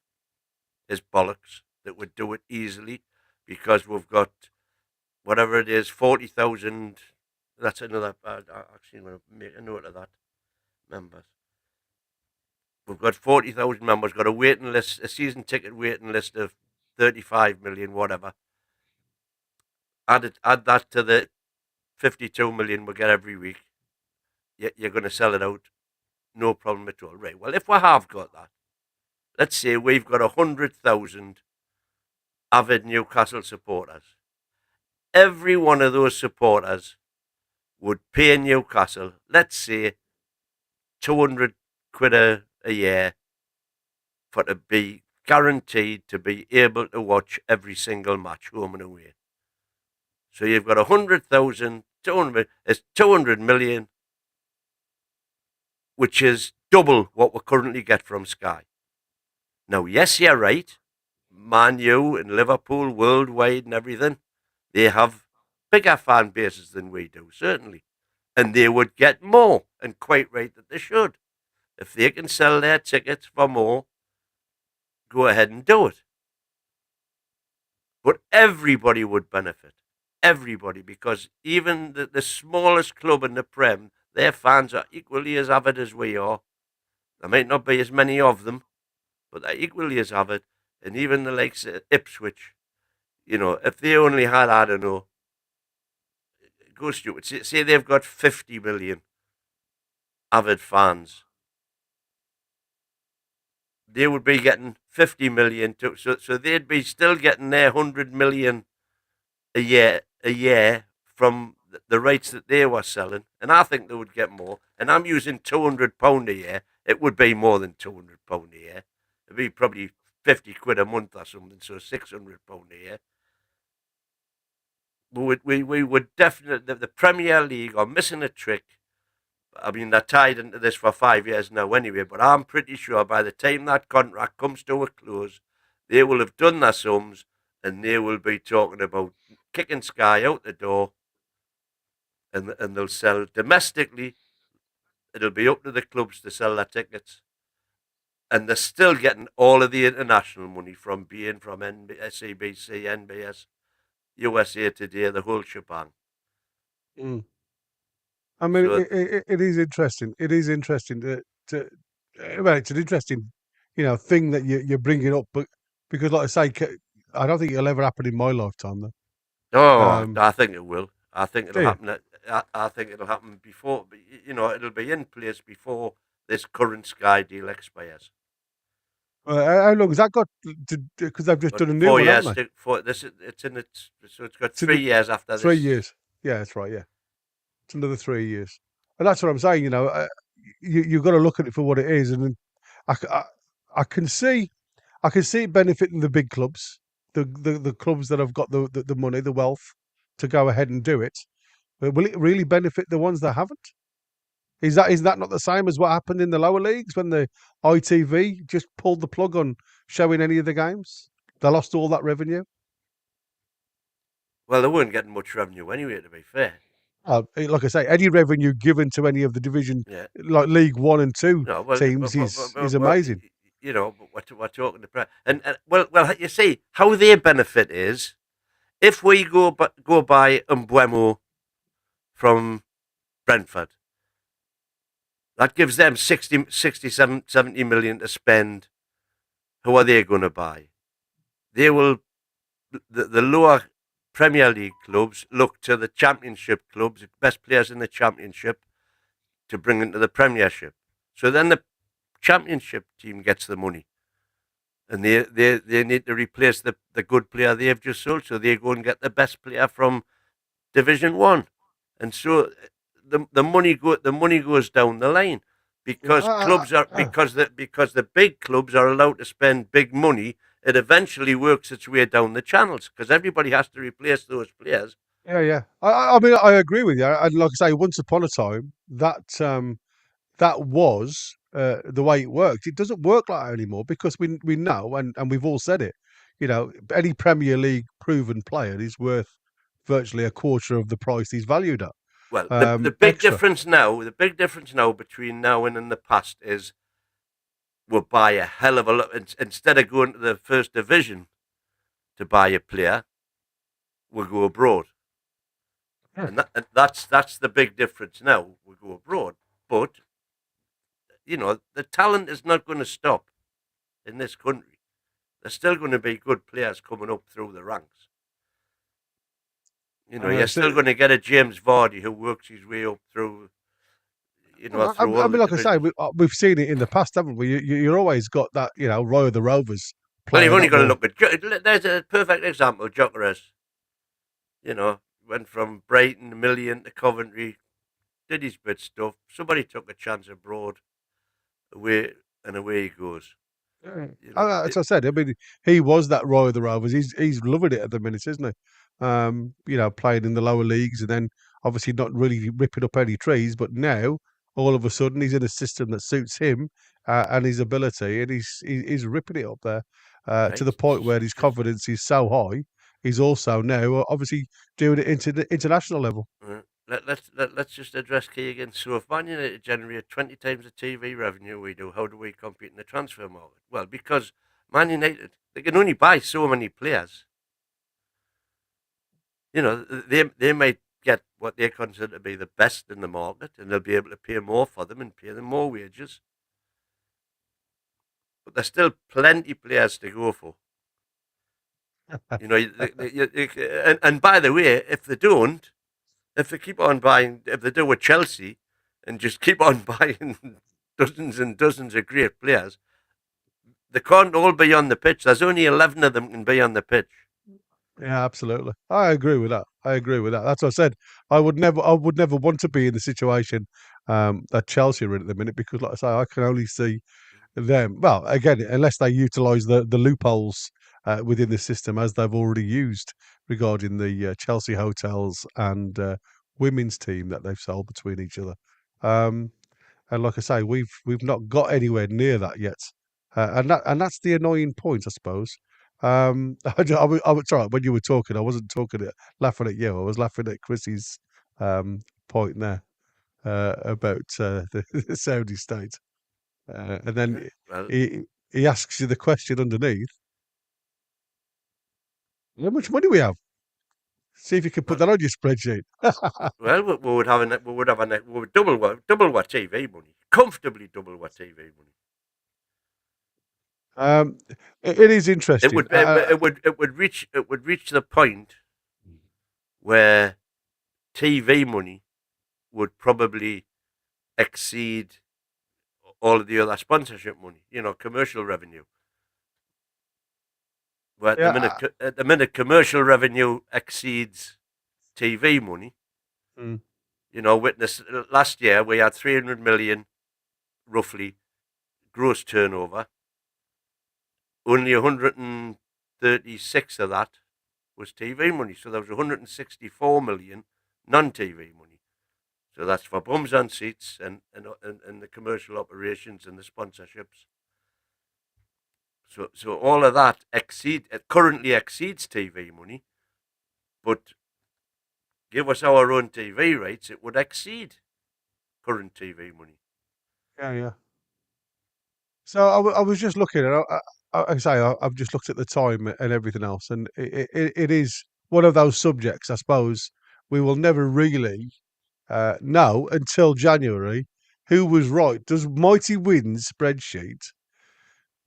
is bollocks. That would do it easily because we've got whatever it is, 40,000. That's another. Actually, I'm going to make a note of that. Members. We've got 40,000 members. Got a waiting list, a season ticket waiting list of 35 million, whatever. Add that to the 52 million we get every week. You're going to sell it out, no problem at all. Right. Well, if we have got that, let's say we've got 100,000 avid Newcastle supporters. Every one of those supporters would pay Newcastle, let's say, 200 quid a year for to be guaranteed to be able to watch every single match home and away. So you've got 100,000, 200, it's 200 million, which is double what we currently get from Sky. Now, yes, you're right. Man U and Liverpool worldwide and everything, they have bigger fan bases than we do, certainly. And they would get more, and quite right that they should. If they can sell their tickets for more, go ahead and do it. But everybody would benefit. Everybody, because even the smallest club in the Prem, their fans are equally as avid as we are. There might not be as many of them, but they're equally as avid. And even the likes of Ipswich, if they only had, I don't know, go stupid, say they've got 50 million avid fans, they would be getting 50 million too. So they'd be still getting their 100 million a year from the rights that they were selling, and I think they would get more. And I'm using £200 a year. It would be more than £200 a year. It'd be probably 50 quid a month or something, so £600 a year. We would definitely, the Premier League are missing a trick. I mean, they're tied into this for 5 years now anyway, but I'm pretty sure by the time that contract comes to a close, they will have done their sums and they will be talking about kicking Sky out the door, and they'll sell domestically. It'll be up to the clubs to sell their tickets. And they're still getting all of the international money from being from SABC, NBS, USA Today, the whole shebang. Mm. I mean, So, it is interesting. It is interesting to well, it's an interesting, thing that you're bringing up, but because, like I say, I don't think it'll ever happen in my lifetime, though. oh, Um, I think it will. I think do it'll you? happen. I think it'll happen before. It'll be in place before this current Sky deal expires. How long has that got? Because they've just But done a new four one, haven't years they? to for this. It's in its. So it's got It's in 3 years after 3 years. this. Yeah, that's right. Yeah, it's another 3 years, and that's what I'm saying. You've got to look at it for what it is, and I, c- I, I can see, I can see it benefiting the big clubs, the clubs that have got the money, the wealth to go ahead and do it. But will it really benefit the ones that haven't? Is that not the same as what happened in the lower leagues when the ITV just pulled the plug on showing any of the games? They lost all that revenue. Well, they weren't getting much revenue anyway. To be fair, Like I say, any revenue given to any of the division, yeah. like League One and Two No, well, teams, is amazing. but we're talking the press, and well, you see how their benefit is if we go by Umbuemo from Brentford. That gives them 70 million to spend. Who are they going to buy? They will, the lower Premier League clubs look to the Championship clubs, the best players in the Championship, to bring into the Premiership. So then the Championship team gets the money. And they need to replace the good player they've just sold. So they go and get the best player from Division One. And so the money goes down the line because clubs are because the big clubs are allowed to spend big money. It eventually works its way down the channels because everybody has to replace those players. Yeah, yeah. I mean, I agree with you. And like I say, once upon a time, that was the way it worked. It doesn't work like that anymore because we know, and we've all said it. Any Premier League proven player is worth virtually a quarter of the price he's valued at. Well, Extra. the big difference now between now and in the past is we'll buy a hell of a lot instead of going to the first division to buy a player, we'll go abroad. Yeah. And that's the big difference now. We go abroad, but the talent is not going to stop in this country. There's still going to be good players coming up through the ranks. You're still So, going to get a James Vardy who works his way up through, through I all mean, the like I say, divisions. we've seen it in the past, haven't we? You're always got that, Roy of the Rovers Well, you've player only that got to will. look at. There's a perfect example. Jokeres, went from Brighton, a million to Coventry, did his bit stuff. Somebody took a chance abroad, away and away he goes. You know, As I said, I mean, he was that Roy of the Rovers. He's loving it at the minute, isn't he? Playing in the lower leagues and then obviously not really ripping up any trees. But now, all of a sudden, he's in a system that suits him and his ability, and he's ripping it up there to right? the point where his confidence is so high. He's also now obviously doing it into the international level. Let's just address key again. So if Man United generate 20 times the TV revenue we do, how do we compete in the transfer market? Well, because Man United, they can only buy so many players. You know, they might get what they consider to be the best in the market, and they'll be able to pay more for them and pay them more wages. But there's still plenty players to go for. You know, and by the way, if they don't, if they keep on buying, if they do with Chelsea and just keep on buying dozens and dozens of great players, they can't all be on the pitch. There's only 11 of them can be on the pitch. Yeah, absolutely. I agree with that. That's what I said. I would never want to be in the situation that Chelsea are in at the minute because, like I say, I can only see them. Well, again, unless they utilise the loopholes within the system as they've already used regarding the Chelsea hotels and women's team that they've sold between each other. And like I say, we've not got anywhere near that yet, and that's the annoying point, I suppose. I was sorry when you were talking. I wasn't laughing at you. I was laughing at Chrissy's point there about the Saudi state, and then Well, he asks you the question underneath: how much money we have? See if you can put that on your spreadsheet. well, we would double what TV money, comfortably double what TV money. Um, it is It interesting. would reach the point where TV money would probably exceed all of the other sponsorship money, you know, commercial revenue. But Yeah. at the minute commercial revenue exceeds TV money. Mm. You know, witness last year we had 300 million roughly gross turnover. Only 136 of that was TV money. So there was 164 million non-TV money. So that's for bums on seats and the commercial operations and the sponsorships. So all of that currently exceeds TV money, but give us our own TV rights, it would exceed current TV money. Yeah. So I was just looking, and I've just looked at the time and everything else, and it is one of those subjects. I suppose we will never really know until January who was right. Does Mighty Wins spreadsheet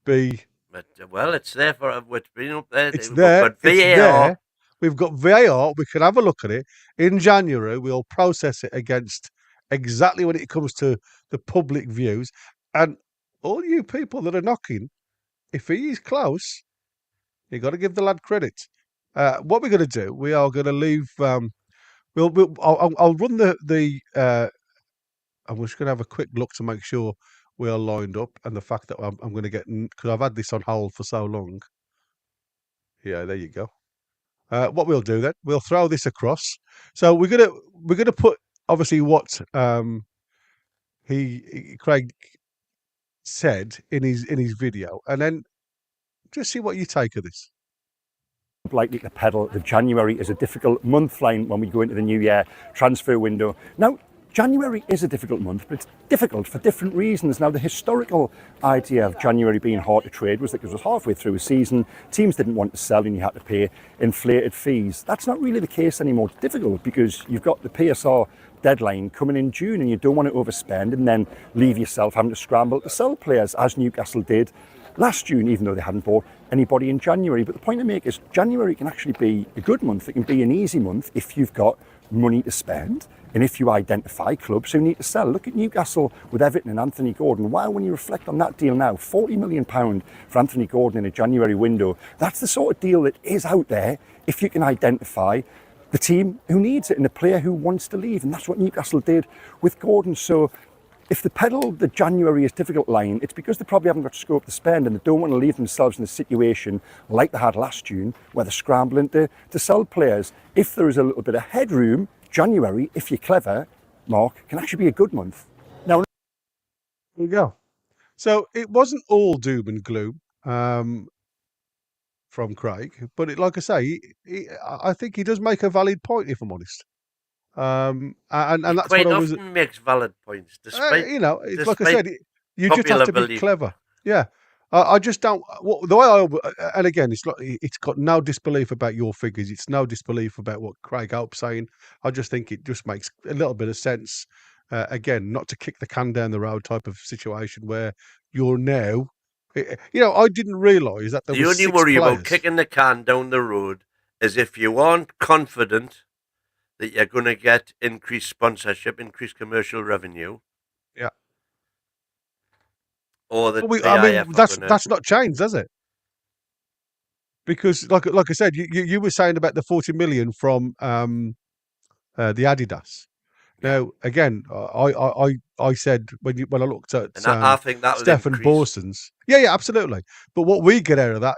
be? But well, it's there for it's been up there. It's We've there. got It's VAR. there. We've got VAR. We can have a look at it in January. We'll process it against exactly when it comes to the public views, and all you people that are knocking. If he is close, you got to give the lad credit. What we're going to do, we are going to leave. I'll run the. I'm just going to have a quick look to make sure we are lined up, and the fact that I'm going to get because I've had this on hold for so long. Yeah, there you go. What we'll do then, we'll throw this across. So we're gonna put obviously what Craig said in his video, and then just see what you take of this. Likely to pedal. The January is a difficult month line when we go into the new year transfer window. Now, January is a difficult month, but it's difficult for different reasons. Now, the historical idea of January being hard to trade was that it was halfway through a season, teams didn't want to sell and you had to pay inflated fees. That's not really the case anymore. It's difficult because you've got the PSR deadline coming in June and you don't want to overspend and then leave yourself having to scramble to sell players, as Newcastle did last June, even though they hadn't bought anybody in January. But the point I make is January can actually be a good month. It can be an easy month if you've got money to spend and if you identify clubs who need to sell. Look at Newcastle with Everton and Anthony Gordon. Wow, when you reflect on that deal now, £40 million for Anthony Gordon in a January window, that's the sort of deal that is out there if you can identify the team who needs it and the player who wants to leave. And that's what Newcastle did with Gordon. So if they pedal the January is difficult line, it's because they probably haven't got scope to spend and they don't want to leave themselves in a situation like they had last June where they're scrambling to sell players. If there is a little bit of headroom, January, if you're clever, Mark, can actually be a good month. Now, there you go. So it wasn't all doom and gloom from Craig, but like I say, I think he does make a valid point, if I'm honest. And He that's quite what I was. often makes valid points, despite It's like I despite said, you just have popular to be belief. clever. Yeah, I just don't. The way and again, it's like it's got no disbelief about your figures. It's no disbelief about what Craig Hope's saying. I just think it just makes a little bit of sense. Again, not to kick the can down the road type of situation where you're now. I didn't realise that there The was only 6 worry about players. kicking the can down the road is if you aren't confident that you're going to get increased sponsorship, increased commercial revenue, Yeah, or that I mean PIF are going to. that's not changed, has it? Because like I said, you were saying about the 40 million from the Adidas. Yeah. Now, again, I said when I looked at And I think that'll Stefan increase. Borson's, yeah, absolutely. But what we get out of that,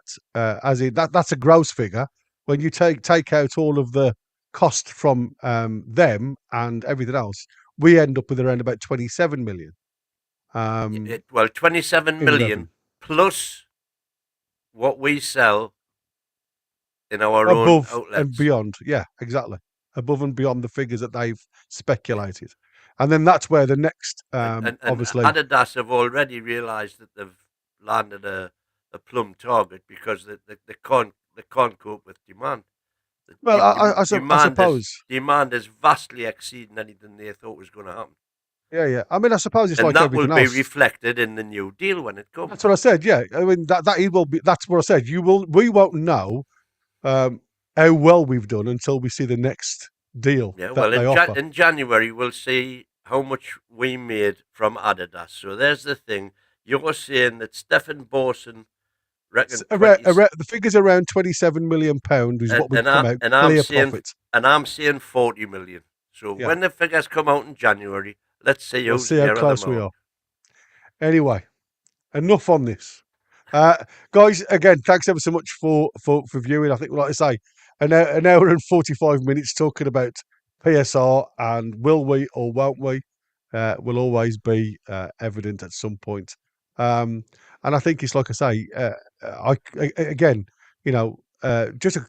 as in that's a gross figure. When you take out all of the cost from them and everything else, we end up with around about 27 million 27 in million revenue, plus what we sell in our own above and outlets. beyond. Yeah, exactly, above and beyond the figures that they've speculated, and then that's where the next, And obviously. Adidas have already realised that they've landed a plum target because they can't cope with demand. Well, I suppose. Demand is vastly exceeding anything they thought was going to happen, Yeah. I mean, I suppose it's and like that will everything be else. reflected in the new deal when it comes. That's what I said. Yeah, I mean that it will be. That's what I said. We won't know how well we've done until we see the next deal Yeah, that well, they offer. in January we'll see how much we made from Adidas. So there's the thing. You're saying that Stefan Borson reckoned 20, The figure's around £27 million is what would come out clear profits. and I'm saying 40 million. So Yeah, when the figures come out in January, let's see we'll who's see how nearer the close we mark. are. Anyway, enough on this. Guys, again, thanks ever so much for viewing. I think, like I say, an hour and 45 minutes talking about PSR and will we or won't we will always be evident at some point. And I think it's like I say, again, just a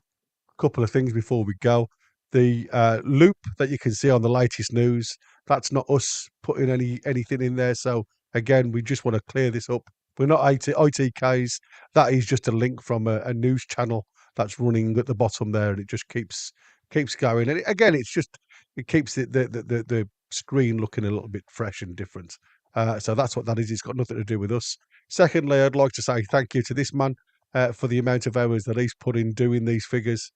couple of things before we go. The loop that you can see on the latest news, that's not us putting anything in there. So again, we just want to clear this up. We're not ITKs. That is just a link from a news channel that's running at the bottom there, and it just keeps going. And again, it keeps the screen looking a little bit fresh and different. So that's what that is. It's got nothing to do with us. Secondly, I'd like to say thank you to this man for the amount of hours that he's put in doing these figures.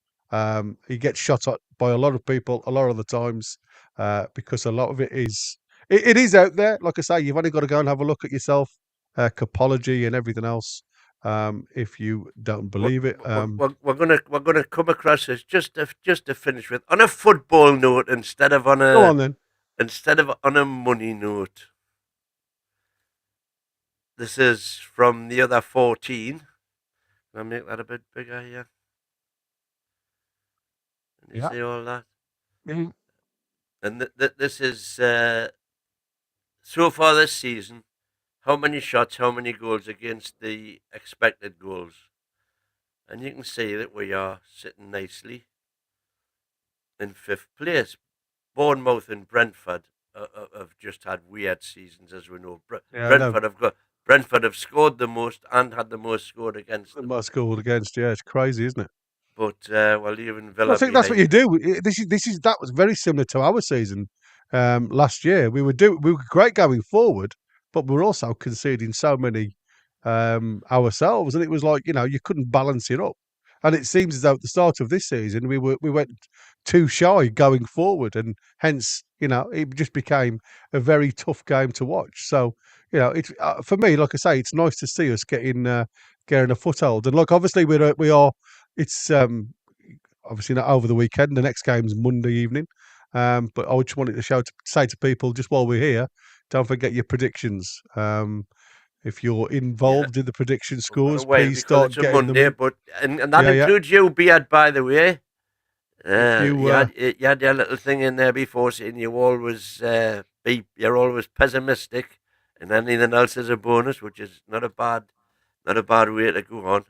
He gets shot at by a lot of people a lot of the times because a lot of it is it is out there. Like I say, you've only got to go and have a look at yourself, Copology and everything else. If you don't believe it, We're gonna come across this just to finish with on a football note instead of on go on then. a money note. This is from the other 14. Can I make that a bit bigger here? Can you see all that? Mhm. And this is so far this season. How many shots, how many goals against the expected goals? And you can see that we are sitting nicely in 5th place. Bournemouth and Brentford have just had weird seasons, as we know. Brentford have scored the most and had the most scored against them. The most scored against, yeah, it's crazy, isn't it? But even Villa. I think that's what you do. That was very similar to our season last year. We were great going forward, but we were also conceding so many ourselves, and it was like you couldn't balance it up. And it seems as though at the start of this season we went too shy going forward, and hence it just became a very tough game to watch. So it's for me, like I say, it's nice to see us getting a foothold, and like obviously we are. It's obviously not over the weekend. The next game's Monday evening. But I just wanted to say to people, just while we're here, don't forget your predictions. If you're involved in the prediction We've got to scores, wait please because start it's a getting them Monday, in. but and that Yeah, yeah. includes you, Beard, by the way. If you, you had your little thing in there before saying you're always pessimistic, and anything else is a bonus, which is not a bad way to go on.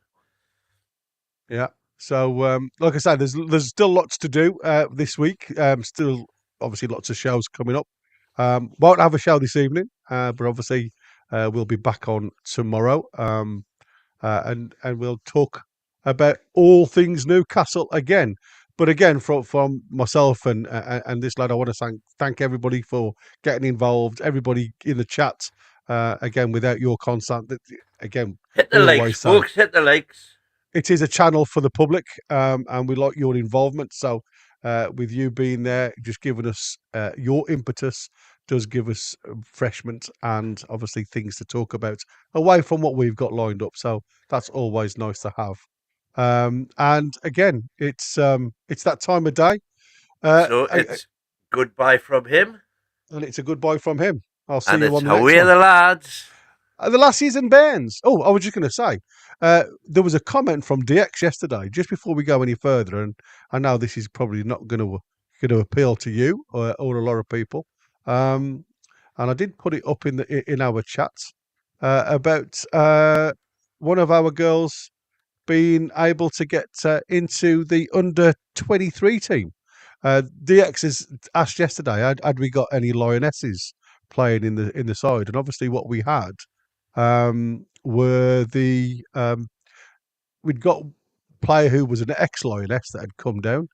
Yeah. So, like I say, there's still lots to do this week. Still, obviously, lots of shows coming up. Won't have a show this evening, but obviously, we'll be back on tomorrow. And we'll talk about all things Newcastle again. But again, from myself and this lad, I want to thank everybody for getting involved. Everybody in the chat. Again, without your consent, again, Hit the we likes, always say folks. Hit the likes. it is a channel for the public, and we like your involvement. So, with you being there, just giving us your impetus does give us refreshment and obviously things to talk about away from what we've got lined up. So that's always nice to have. And again, it's that time of day, So it's goodbye from him, and it's a goodbye from him. I'll see and you it's on the next away one. the lads. The lassies and bairns. Oh, I was just going to say, there was a comment from DX yesterday, just before we go any further, and I know this is probably not going to appeal to you or a lot of people, and I did put it up in our chat about one of our girls being able to get into the under 23 team. DX has asked yesterday, had we got any lionesses playing in the side, and obviously what we had were we'd got a player who was an ex-lioness that had come down,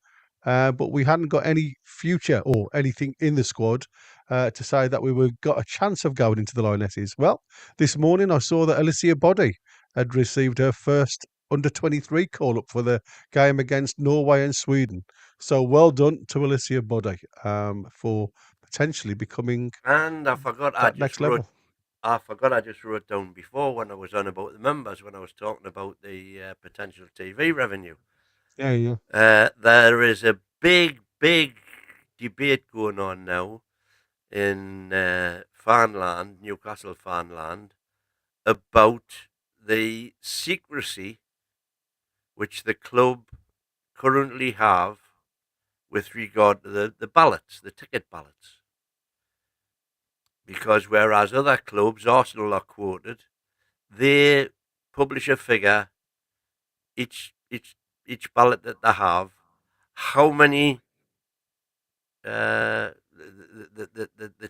but we hadn't got any future or anything in the squad to say that we got a chance of going into the lionesses. Well, this morning I saw that Alicia Body had received her first under 23 call up for the game against Norway and Sweden. So well done to Alicia Body for potentially becoming And I forgot that next level. I just wrote down before when I was on about the members, when I was talking about the potential TV revenue. Yeah. There is a big debate going on now in Fanland, Newcastle Fanland, about the secrecy which the club currently have with regard to the ballots, the ticket ballots. Because whereas other clubs, Arsenal are quoted, they publish a figure each ballot that they have, how many they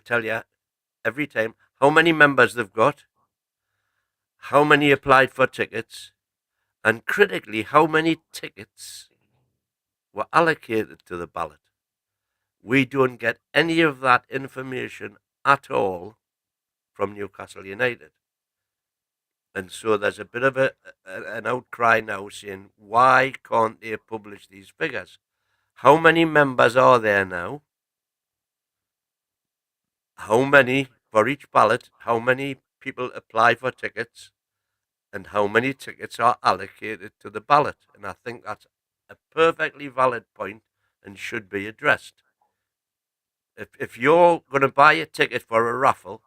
tell you every time how many members they've got, how many applied for tickets, and critically how many tickets were allocated to the ballot. We don't get any of that information at all from Newcastle United. And so there's a bit of an outcry now saying, why can't they publish these figures? How many members are there now? How many for each ballot? How many people apply for tickets? And how many tickets are allocated to the ballot? And I think that's a perfectly valid point and should be addressed. If you're going to buy a ticket for a raffle,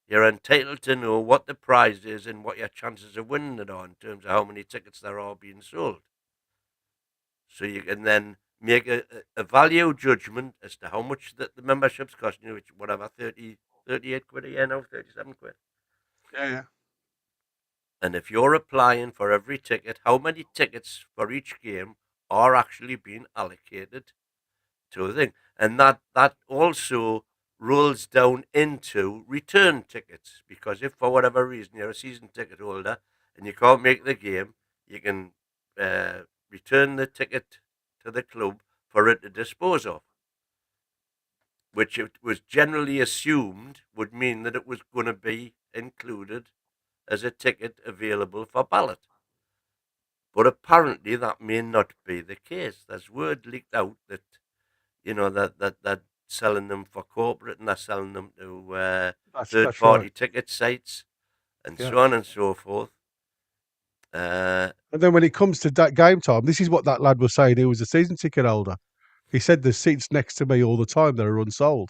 you're entitled to know what the prize is and what your chances of winning it are in terms of how many tickets there are being sold. So you can then make a value judgment as to how much the membership's costing you, which whatever, 38 quid a year now, 37 quid. Yeah. And if you're applying for every ticket, how many tickets for each game are actually being allocated to a thing? And that also rolls down into return tickets, because if for whatever reason you're a season ticket holder and you can't make the game, you can return the ticket to the club for it to dispose of, which it was generally assumed would mean that it was going to be included as a ticket available for ballot. But apparently that may not be the case. There's word leaked out that, that selling them for corporate and they're selling them to third-party ticket sites and so on and so forth. And then when it comes to that game time, this is what that lad was saying. He was a season ticket holder. He said there's seats next to me all the time that are unsold.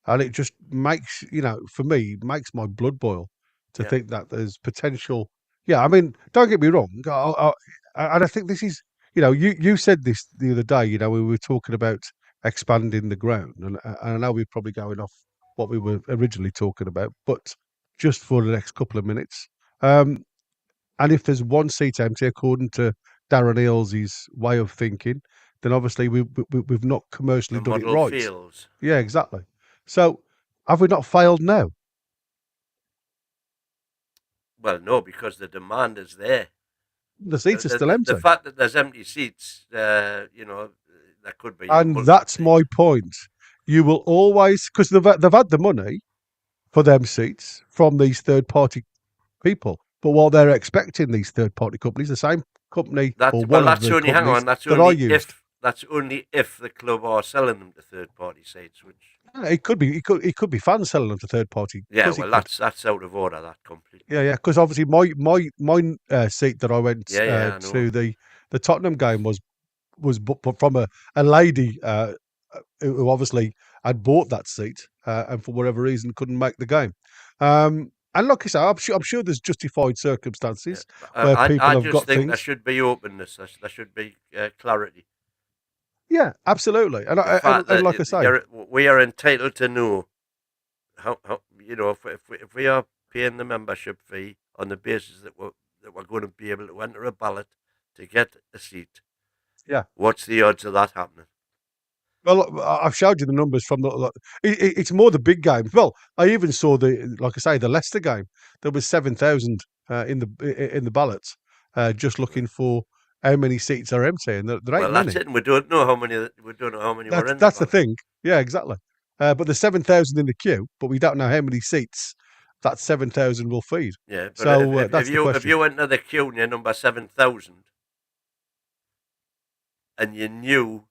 and it just makes, for me, makes my blood boil to think that there's potential. Yeah, I mean, don't get me wrong, and I think this is, you said this the other day. We were talking about expanding the ground, and I know we're probably going off what we were originally talking about, but just for the next couple of minutes. And if there's one seat empty, according to Darren Eales's way of thinking, then obviously we've not commercially The done it model right. fails. Yeah, exactly. So have we not failed now? Well, no, because the demand is there. The seats are still The empty. fact that there's empty seats, that could be. And that's my point. You will always, because they've had the money for them seats from these third party people, but while they're expecting these third party companies, the same company or one of the Only, hang companies on, that's that I only used. that's only if the club are selling them to third party sites, which. It could be. It could be fans selling them to third party. Yeah, well, that's out of order. That completely. Yeah. Because obviously my seat that I went I know. to the Tottenham game was from a lady who obviously had bought that seat and for whatever reason couldn't make the game. And like I say, I'm sure there's justified circumstances where people have got think things. there should be openness. There should be clarity. Yeah, absolutely. And like I say, we are entitled to know how if we are paying the membership fee on the basis that we're going to be able to enter a ballot to get a seat. Yeah. What's the odds of that happening? Well, I've showed you the numbers from it's more the big games. Well, I even saw like I say, the Leicester game. There was 7,000 in the ballots, just looking for how many seats are empty, and there ain't many. That's it, and we don't know how many. We don't know how many were in. That's the thing. Yeah, exactly. But there's 7,000 in the queue, but we don't know how many seats that 7,000 will feed. Yeah, but so that's the question. If you went to the queue near number 7,000, and you knew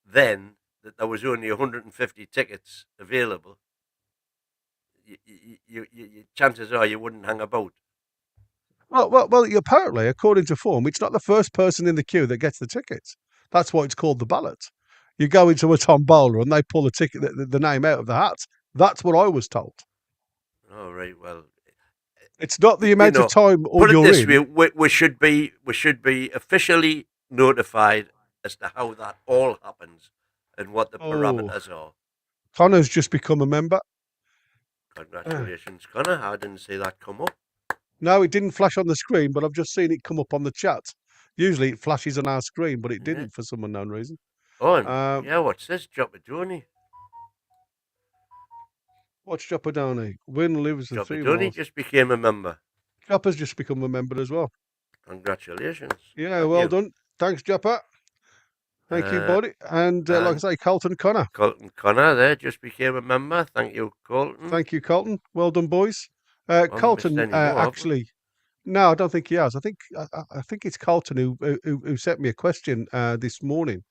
then that there was only 150 tickets available, chances are you wouldn't hang about. Well, apparently, according to form, it's not the first person in the queue that gets the tickets. That's why it's called the ballot. You go into a tombola and they pull the ticket, the name out of the hat. That's what I was told. Oh, right. Well, it's not the amount of time or put it this way, we should be officially notified as to how that all happens and what the parameters are. Connor's just become a member. Congratulations, Connor. I didn't see that come up. No, it didn't flash on the screen, but I've just seen it come up on the chat. Usually it flashes on our screen, but it didn't for some unknown reason. Oh, what's this? Jopadoni. What's Jopadoni? Win lives the 3 Jopadoni just became a member. Joppa's just become a member as well. Congratulations. Yeah, well done. Thanks, Joppa. Thank you, buddy. And like I say, Colton Connor. Colton Connor there just became a member. Thank you, Colton. Thank you, Colton. Well done, boys. Colton actually... No, I don't think he has. I think it's Colton who sent me a question this morning.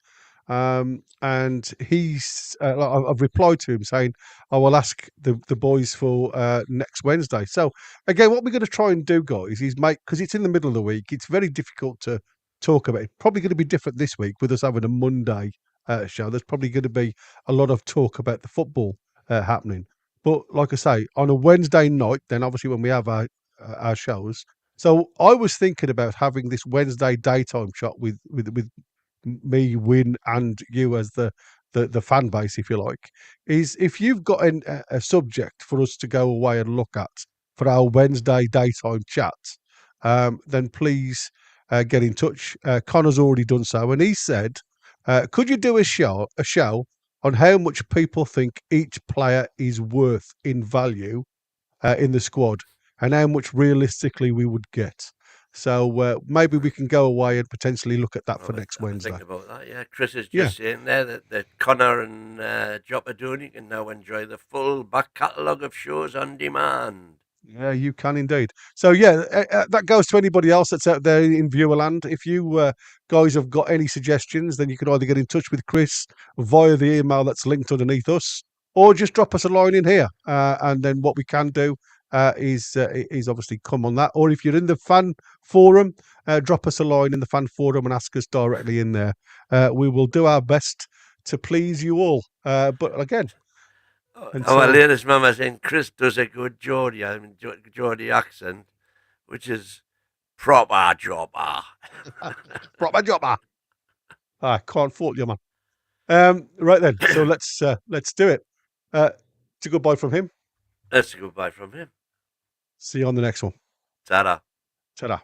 And he's I've replied to him saying I will ask the boys for next Wednesday. So again, what we're going to try and do, guys, is because it's in the middle of the week, it's very difficult to talk about. It's probably going to be different this week with us having a Monday show. There's probably going to be a lot of talk about the football happening. But like I say, on a Wednesday night, then obviously when we have our shows. So I was thinking about having this Wednesday daytime shot with me, Win, and you as the fan base, if you like, is if you've got a subject for us to go away and look at for our Wednesday daytime chat, then please get in touch. Connor's already done so, and he said, could you do a show on how much people think each player is worth in value in the squad and how much realistically we would get? So maybe we can go away and potentially look at that for next Wednesday. Think about that, yeah. Chris is just saying there that Connor and Jopadoni can now enjoy the full back catalogue of shows on demand. Yeah, you can indeed. So yeah, that goes to anybody else that's out there in viewerland. If you guys have got any suggestions, then you can either get in touch with Chris via the email that's linked underneath us, or just drop us a line in here. And then what we can do is obviously come on that. Or if you're in the fan forum, drop us a line in the fan forum and ask us directly in there. We will do our best to please you all. But again, And Our so, latest mama saying Chris does a good Geordie, Geordie accent, which is proper jobber. proper jobber. I can't fault you, man. Right then, so let's do it. It's a goodbye from him. That's a goodbye from him. See you on the next one. Ta-da. Ta-da.